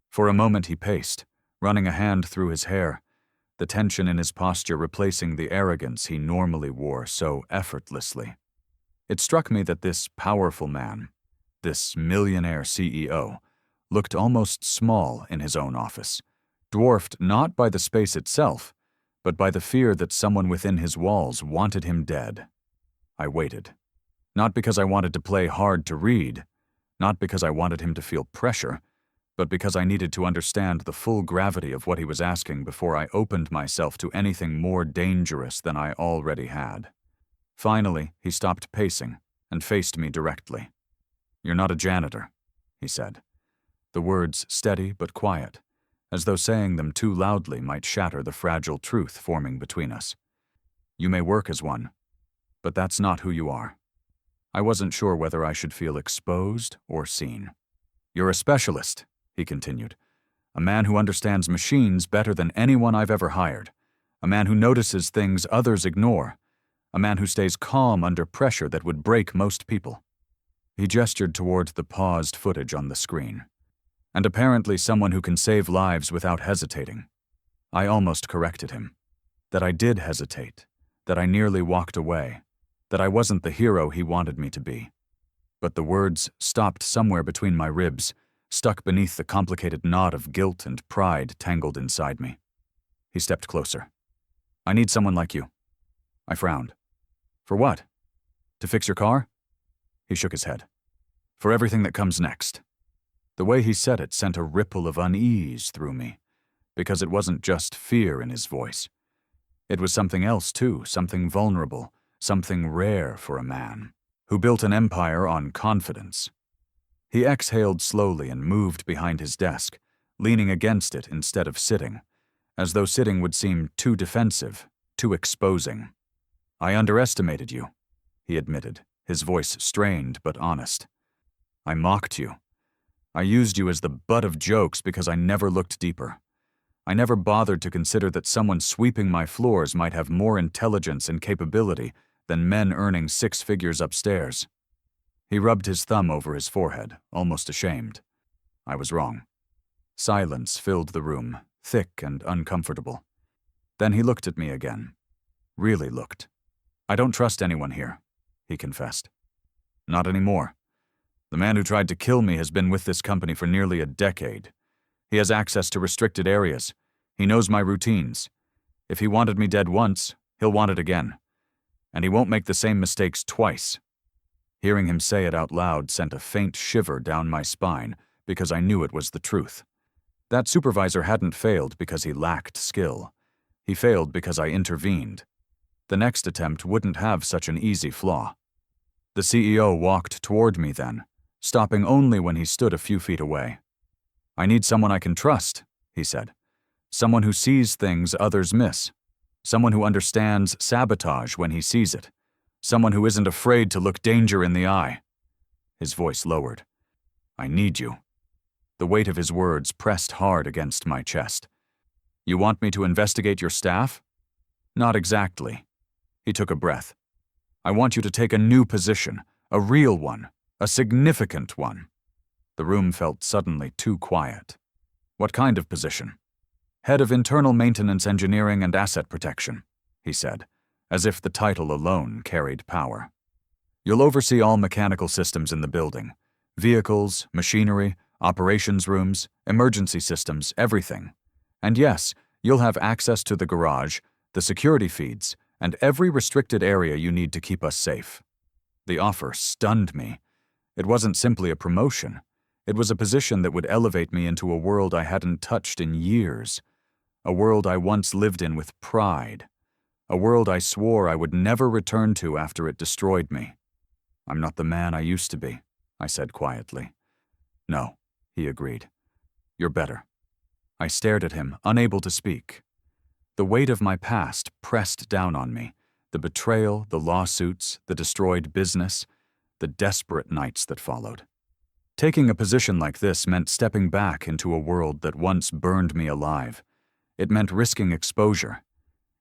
For a moment he paced, running a hand through his hair, the tension in his posture replacing the arrogance he normally wore so effortlessly. It struck me that this powerful man, this millionaire CEO, looked almost small in his own office, dwarfed not by the space itself, but by the fear that someone within his walls wanted him dead. I waited. Not because I wanted to play hard to read, not because I wanted him to feel pressure, but because I needed to understand the full gravity of what he was asking before I opened myself to anything more dangerous than I already had. Finally, he stopped pacing and faced me directly. "You're not a janitor," he said. The words steady but quiet, as though saying them too loudly might shatter the fragile truth forming between us. "You may work as one, but that's not who you are." I wasn't sure whether I should feel exposed or seen. "You're a specialist," he continued. "A man who understands machines better than anyone I've ever hired. A man who notices things others ignore. A man who stays calm under pressure that would break most people." He gestured toward the paused footage on the screen. "And apparently someone who can save lives without hesitating." I almost corrected him. That I did hesitate. That I nearly walked away. That I wasn't the hero he wanted me to be. But the words stopped somewhere between my ribs, stuck beneath the complicated knot of guilt and pride tangled inside me. He stepped closer. "I need someone like you." I frowned. "For what? To fix your car?" He shook his head. "For everything that comes next." The way he said it sent a ripple of unease through me, because it wasn't just fear in his voice. It was something else too, something vulnerable, something rare for a man, who built an empire on confidence. He exhaled slowly and moved behind his desk, leaning against it instead of sitting, as though sitting would seem too defensive, too exposing. "I underestimated you," he admitted, his voice strained but honest. "I mocked you. I used you as the butt of jokes because I never looked deeper. I never bothered to consider that someone sweeping my floors might have more intelligence and capability than men earning 6 figures upstairs. He rubbed his thumb over his forehead, almost ashamed. I was wrong. Silence filled the room, thick and uncomfortable. Then he looked at me again. Really looked. I don't trust anyone here, he confessed. Not anymore. The man who tried to kill me has been with this company for nearly a decade. He has access to restricted areas. He knows my routines. If he wanted me dead once, he'll want it again. And he won't make the same mistakes twice. Hearing him say it out loud sent a faint shiver down my spine because I knew it was the truth. That supervisor hadn't failed because he lacked skill. He failed because I intervened. The next attempt wouldn't have such an easy flaw. The CEO walked toward me then, stopping only when he stood a few feet away. I need someone I can trust, he said. Someone who sees things others miss. Someone who understands sabotage when he sees it. Someone who isn't afraid to look danger in the eye. His voice lowered. I need you. The weight of his words pressed hard against my chest. You want me to investigate your staff? Not exactly. He took a breath. I want you to take a new position, a real one, a significant one. The room felt suddenly too quiet. What kind of position? Head of Internal Maintenance Engineering and Asset Protection, he said, as if the title alone carried power. You'll oversee all mechanical systems in the building. Vehicles, machinery, operations rooms, emergency systems, everything. And yes, you'll have access to the garage, the security feeds, and every restricted area you need to keep us safe. The offer stunned me. It wasn't simply a promotion. It was a position that would elevate me into a world I hadn't touched in years. A world I once lived in with pride. A world I swore I would never return to after it destroyed me. I'm not the man I used to be, I said quietly. No, he agreed. You're better. I stared at him, unable to speak. The weight of my past pressed down on me. The betrayal, the lawsuits, the destroyed business, the desperate nights that followed. Taking a position like this meant stepping back into a world that once burned me alive. It meant risking exposure.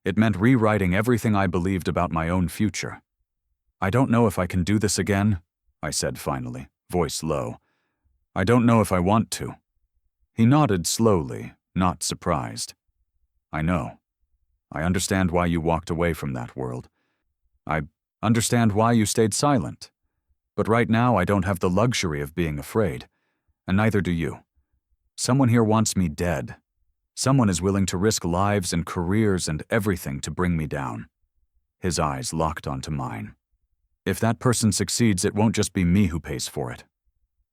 It meant rewriting everything I believed about my own future. I don't know if I can do this again, I said finally, voice low. I don't know if I want to. He nodded slowly, not surprised. I know. I understand why you walked away from that world. I understand why you stayed silent. But right now I don't have the luxury of being afraid, and neither do you. Someone here wants me dead. Someone is willing to risk lives and careers and everything to bring me down. His eyes locked onto mine. If that person succeeds, it won't just be me who pays for it.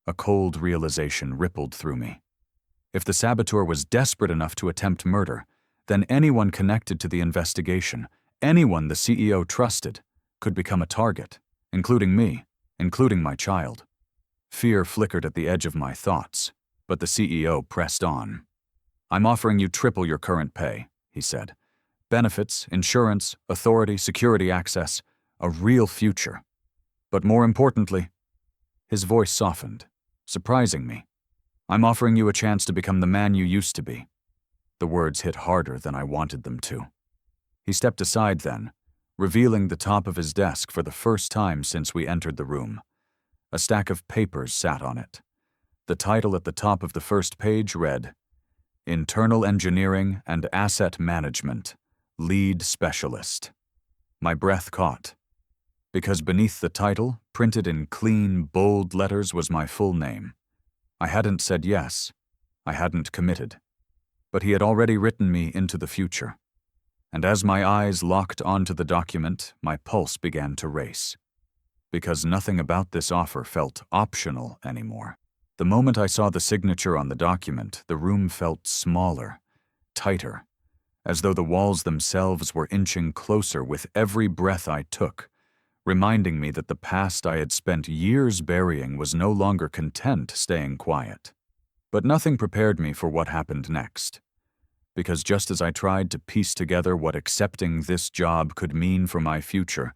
A cold realization rippled through me. If the saboteur was desperate enough to attempt murder, then anyone connected to the investigation, anyone the CEO trusted, could become a target, including me, including my child. Fear flickered at the edge of my thoughts, but the CEO pressed on. I'm offering you triple your current pay, he said. Benefits, insurance, authority, security access, a real future. But more importantly, his voice softened, surprising me. I'm offering you a chance to become the man you used to be. The words hit harder than I wanted them to. He stepped aside then, revealing the top of his desk for the first time since we entered the room. A stack of papers sat on it. The title at the top of the first page read, Internal Engineering and Asset Management, Lead Specialist. My breath caught, because beneath the title, printed in clean, bold letters, was my full name. I hadn't said yes. I hadn't committed. But he had already written me into the future. And as my eyes locked onto the document, my pulse began to race. Because nothing about this offer felt optional anymore. The moment I saw the signature on the document, the room felt smaller, tighter, as though the walls themselves were inching closer with every breath I took, reminding me that the past I had spent years burying was no longer content staying quiet. But nothing prepared me for what happened next. Because just as I tried to piece together what accepting this job could mean for my future,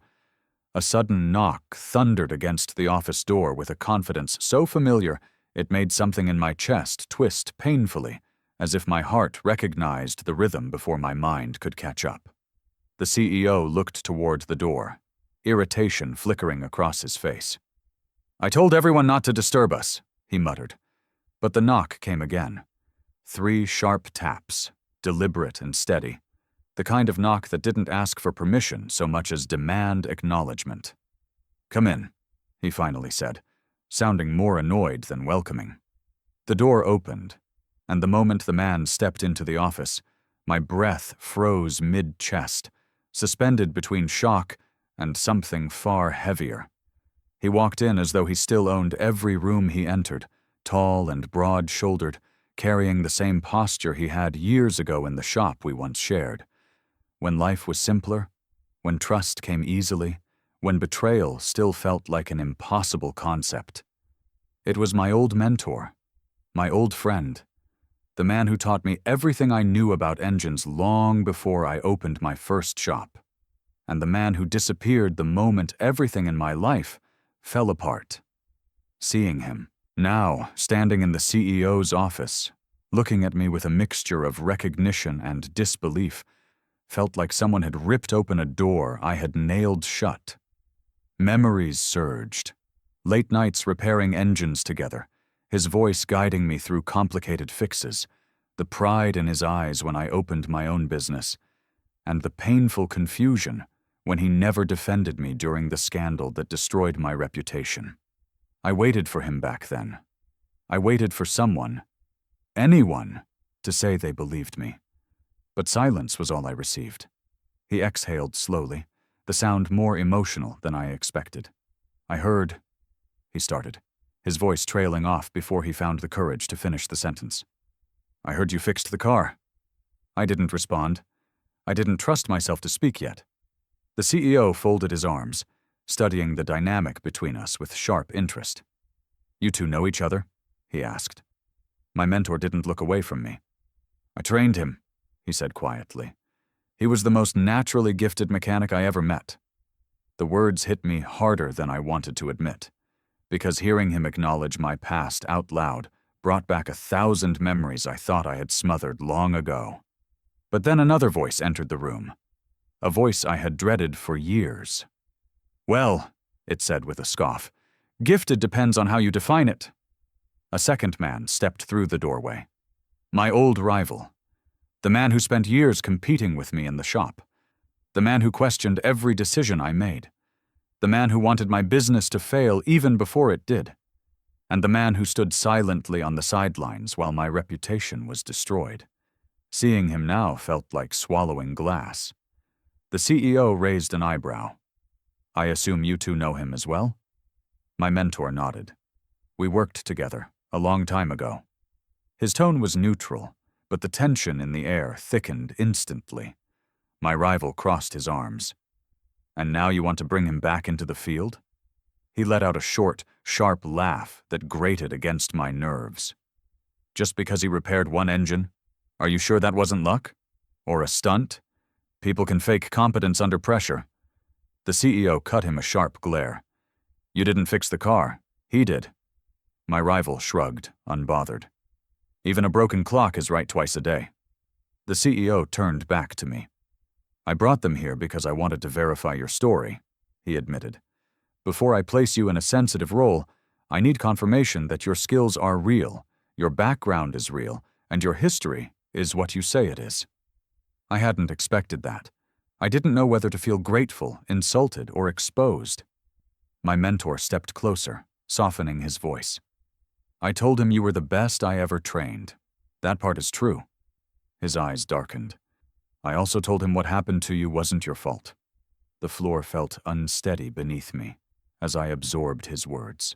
a sudden knock thundered against the office door with a confidence so familiar It made something in my chest twist painfully, as if my heart recognized the rhythm before my mind could catch up. The CEO looked toward the door, irritation flickering across his face. "I told everyone not to disturb us," he muttered. But the knock came again. 3 sharp taps, deliberate and steady. The kind of knock that didn't ask for permission so much as demand acknowledgement. "Come in," he finally said, sounding more annoyed than welcoming. The door opened, and the moment the man stepped into the office, my breath froze mid-chest, suspended between shock and something far heavier. He walked in as though he still owned every room he entered, tall and broad-shouldered, carrying the same posture he had years ago in the shop we once shared. When life was simpler, when trust came easily, when betrayal still felt like an impossible concept. It was my old mentor, my old friend, the man who taught me everything I knew about engines long before I opened my first shop, and the man who disappeared the moment everything in my life fell apart. Seeing him, now standing in the CEO's office, looking at me with a mixture of recognition and disbelief, felt like someone had ripped open a door I had nailed shut. Memories surged. Late nights repairing engines together, his voice guiding me through complicated fixes, the pride in his eyes when I opened my own business, and the painful confusion when he never defended me during the scandal that destroyed my reputation. I waited for him back then. I waited for someone, anyone, to say they believed me. But silence was all I received. He exhaled slowly, the sound more emotional than I expected. "I heard," he started, his voice trailing off before he found the courage to finish the sentence. "I heard you fixed the car." I didn't respond. I didn't trust myself to speak yet. The CEO folded his arms, studying the dynamic between us with sharp interest. "You two know each other?" he asked. My mentor didn't look away from me. "I trained him," he said quietly. "He was the most naturally gifted mechanic I ever met." The words hit me harder than I wanted to admit, because hearing him acknowledge my past out loud brought back 1,000 memories I thought I had smothered long ago. But then another voice entered the room, a voice I had dreaded for years. "Well," it said with a scoff, "gifted depends on how you define it." A second man stepped through the doorway. My old rival. The man who spent years competing with me in the shop. The man who questioned every decision I made. The man who wanted my business to fail even before it did. And the man who stood silently on the sidelines while my reputation was destroyed. Seeing him now felt like swallowing glass. The CEO raised an eyebrow. "I assume you two know him as well?" My mentor nodded. "We worked together, a long time ago." His tone was neutral, but the tension in the air thickened instantly. My rival crossed his arms. "And now you want to bring him back into the field?" He let out a short, sharp laugh that grated against my nerves. "Just because he repaired one engine? Are you sure that wasn't luck? Or a stunt? People can fake competence under pressure." The CEO cut him a sharp glare. "You didn't fix the car. He did." My rival shrugged, unbothered. "Even a broken clock is right twice a day." The CEO turned back to me. "I brought them here because I wanted to verify your story," he admitted. "Before I place you in a sensitive role, I need confirmation that your skills are real, your background is real, and your history is what you say it is." I hadn't expected that. I didn't know whether to feel grateful, insulted, or exposed. My mentor stepped closer, softening his voice. "I told him you were the best I ever trained. That part is true." His eyes darkened. "I also told him what happened to you wasn't your fault." The floor felt unsteady beneath me as I absorbed his words.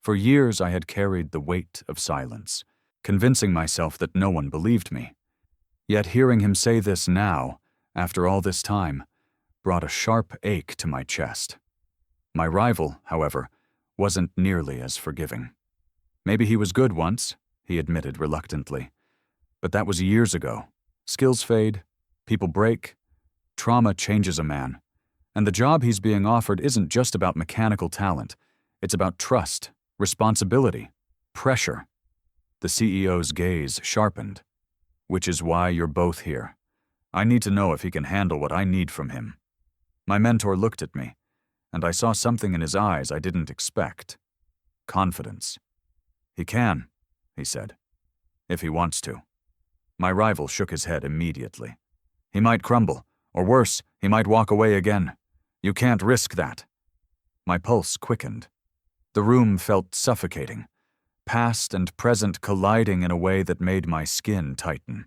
For years I had carried the weight of silence, convincing myself that no one believed me. Yet hearing him say this now, after all this time, brought a sharp ache to my chest. My rival, however, wasn't nearly as forgiving. "Maybe he was good once," he admitted reluctantly. "But that was years ago. Skills fade, people break, trauma changes a man. And the job he's being offered isn't just about mechanical talent. It's about trust, responsibility, pressure. The CEO's gaze sharpened. Which is why you're both here. I need to know if he can handle what I need from him. My mentor looked at me, and I saw something in his eyes I didn't expect. Confidence. He can, he said, if he wants to. My rival shook his head immediately. He might crumble, or worse, he might walk away again. You can't risk that. My pulse quickened. The room felt suffocating, past and present colliding in a way that made my skin tighten.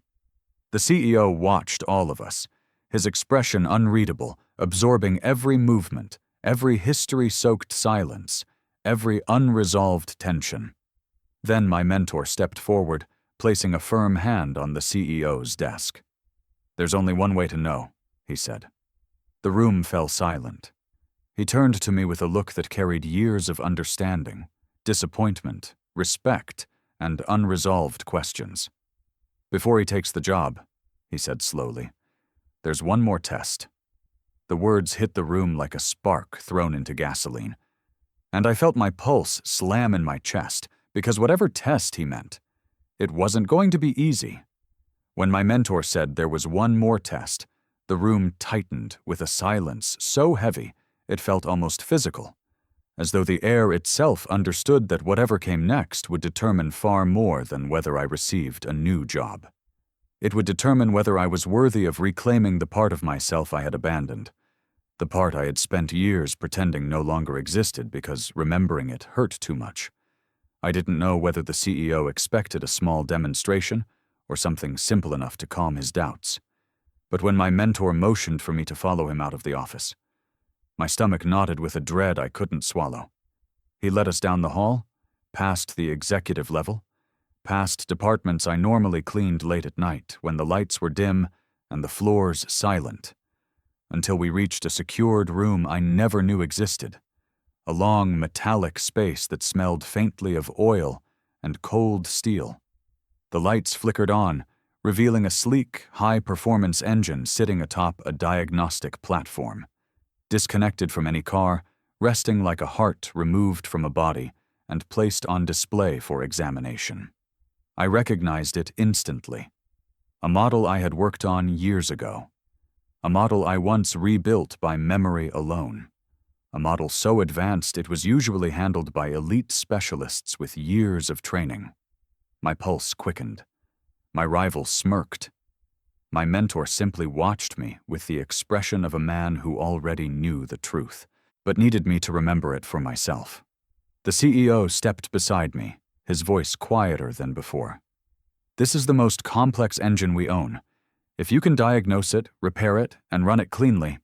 The CEO watched all of us, his expression unreadable, absorbing every movement, every history-soaked silence, every unresolved tension. Then my mentor stepped forward, placing a firm hand on the CEO's desk. There's only one way to know, he said. The room fell silent. He turned to me with a look that carried years of understanding, disappointment, respect, and unresolved questions. Before he takes the job, he said slowly, there's one more test. The words hit the room like a spark thrown into gasoline, and I felt my pulse slam in my chest because whatever test he meant, it wasn't going to be easy. When my mentor said there was one more test, the room tightened with a silence so heavy it felt almost physical, as though the air itself understood that whatever came next would determine far more than whether I received a new job. It would determine whether I was worthy of reclaiming the part of myself I had abandoned, the part I had spent years pretending no longer existed because remembering it hurt too much. I didn't know whether the CEO expected a small demonstration or something simple enough to calm his doubts. But when my mentor motioned for me to follow him out of the office, my stomach knotted with a dread I couldn't swallow. He led us down the hall, past the executive level, past departments I normally cleaned late at night when the lights were dim and the floors silent, until we reached a secured room I never knew existed, a long metallic space that smelled faintly of oil and cold steel. The lights flickered on, revealing a sleek, high-performance engine sitting atop a diagnostic platform, disconnected from any car, resting like a heart removed from a body and placed on display for examination. I recognized it instantly. A model I had worked on years ago. A model I once rebuilt by memory alone. A model so advanced it was usually handled by elite specialists with years of training. My pulse quickened. My rival smirked. My mentor simply watched me with the expression of a man who already knew the truth, but needed me to remember it for myself. The CEO stepped beside me, his voice quieter than before. This is the most complex engine we own. If you can diagnose it, repair it, and run it cleanly.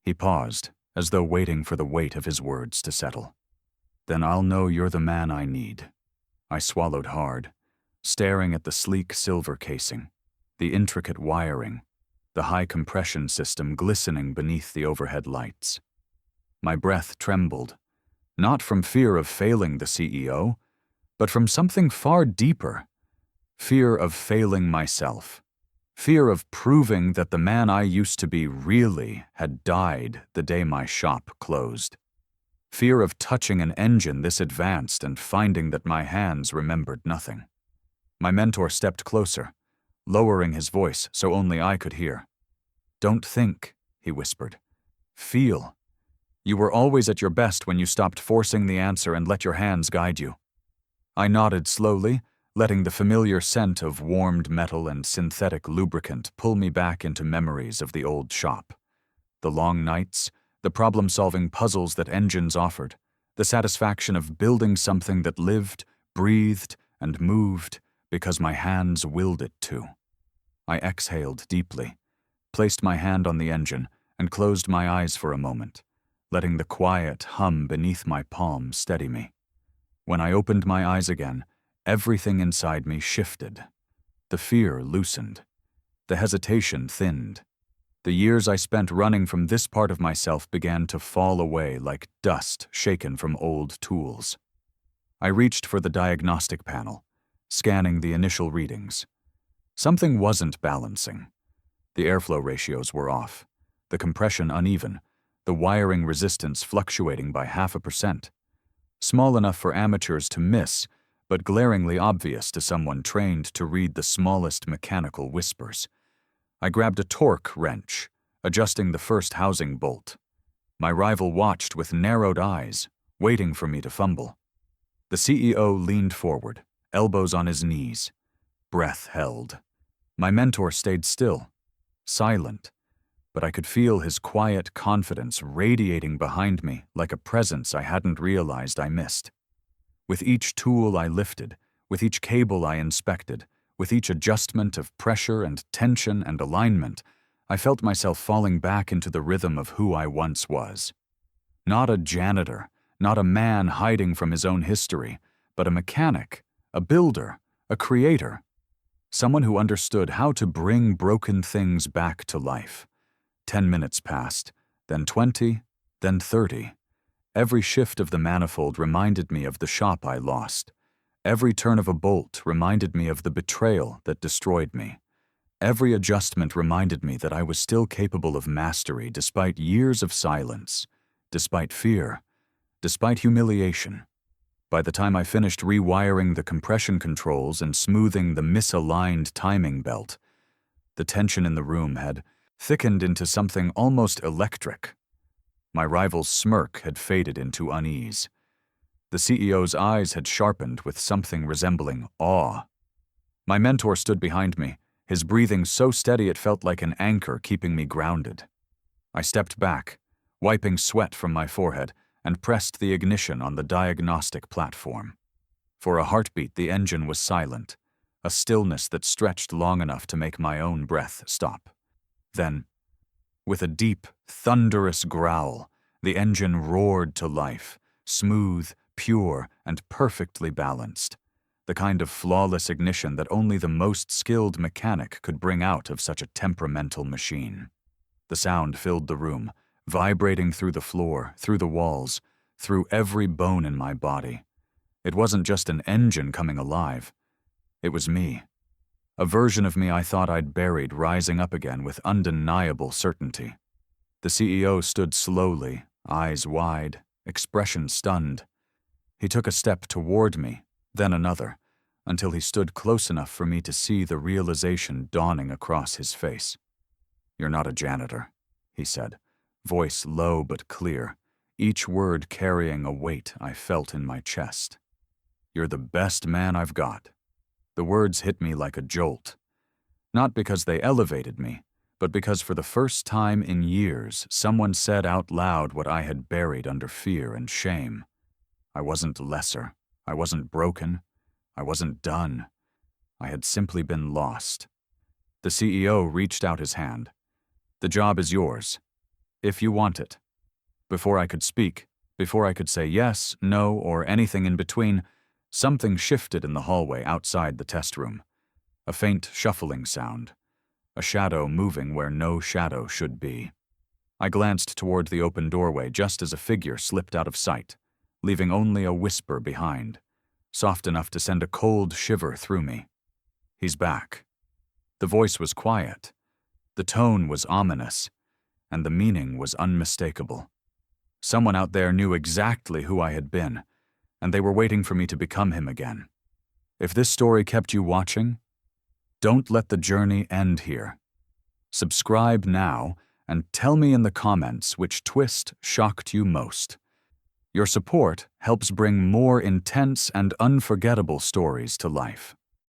He paused, as though waiting for the weight of his words to settle. Then I'll know you're the man I need. I swallowed hard, staring at the sleek silver casing, the intricate wiring, the high compression system glistening beneath the overhead lights. My breath trembled, not from fear of failing the CEO, but from something far deeper, fear of failing myself, fear of proving that the man I used to be really had died the day my shop closed, fear of touching an engine this advanced and finding that my hands remembered nothing. My mentor stepped closer, lowering his voice so only I could hear. Don't think, he whispered. Feel. You were always at your best when you stopped forcing the answer and let your hands guide you. I nodded slowly, letting the familiar scent of warmed metal and synthetic lubricant pull me back into memories of the old shop. The long nights, the problem-solving puzzles that engines offered, the satisfaction of building something that lived, breathed, and moved because my hands willed it to. I exhaled deeply, placed my hand on the engine, and closed my eyes for a moment, letting the quiet hum beneath my palm steady me. When I opened my eyes again, everything inside me shifted. The fear loosened. The hesitation thinned. The years I spent running from this part of myself began to fall away like dust shaken from old tools. I reached for the diagnostic panel, scanning the initial readings. Something wasn't balancing. The airflow ratios were off, the compression uneven, the wiring resistance fluctuating by 0.5%. Small enough for amateurs to miss, but glaringly obvious to someone trained to read the smallest mechanical whispers. I grabbed a torque wrench, adjusting the first housing bolt. My rival watched with narrowed eyes, waiting for me to fumble. The CEO leaned forward, elbows on his knees, breath held. My mentor stayed still, silent, but I could feel his quiet confidence radiating behind me like a presence I hadn't realized I missed. With each tool I lifted, with each cable I inspected, with each adjustment of pressure and tension and alignment, I felt myself falling back into the rhythm of who I once was. Not a janitor, not a man hiding from his own history, but a mechanic, a builder, a creator. Someone who understood how to bring broken things back to life. 10 minutes passed, then 20, then 30. Every shift of the manifold reminded me of the shop I lost. Every turn of a bolt reminded me of the betrayal that destroyed me. Every adjustment reminded me that I was still capable of mastery despite years of silence, despite fear, despite humiliation. By the time I finished rewiring the compression controls and smoothing the misaligned timing belt, the tension in the room had thickened into something almost electric. My rival's smirk had faded into unease. The CEO's eyes had sharpened with something resembling awe. My mentor stood behind me, his breathing so steady it felt like an anchor keeping me grounded. I stepped back, wiping sweat from my forehead, and pressed the ignition on the diagnostic platform. For a heartbeat, the engine was silent, a stillness that stretched long enough to make my own breath stop. Then, with a deep, thunderous growl, the engine roared to life, smooth, pure, and perfectly balanced, the kind of flawless ignition that only the most skilled mechanic could bring out of such a temperamental machine. The sound filled the room, vibrating through the floor, through the walls, through every bone in my body. It wasn't just an engine coming alive. It was me. A version of me I thought I'd buried rising up again with undeniable certainty. The CEO stood slowly, eyes wide, expression stunned. He took a step toward me, then another, until he stood close enough for me to see the realization dawning across his face. "You're not a janitor," he said, voice low but clear, each word carrying a weight I felt in my chest. "You're the best man I've got." The words hit me like a jolt. Not because they elevated me, but because for the first time in years, someone said out loud what I had buried under fear and shame. I wasn't lesser. I wasn't broken. I wasn't done. I had simply been lost. The CEO reached out his hand. "The job is yours, if you want it." Before I could speak, before I could say yes, no, or anything in between, something shifted in the hallway outside the test room. A faint shuffling sound. A shadow moving where no shadow should be. I glanced toward the open doorway just as a figure slipped out of sight, leaving only a whisper behind, soft enough to send a cold shiver through me. "He's back." The voice was quiet. The tone was ominous, and the meaning was unmistakable. Someone out there knew exactly who I had been, and they were waiting for me to become him again. If this story kept you watching, don't let the journey end here. Subscribe now and tell me in the comments which twist shocked you most. Your support helps bring more intense and unforgettable stories to life.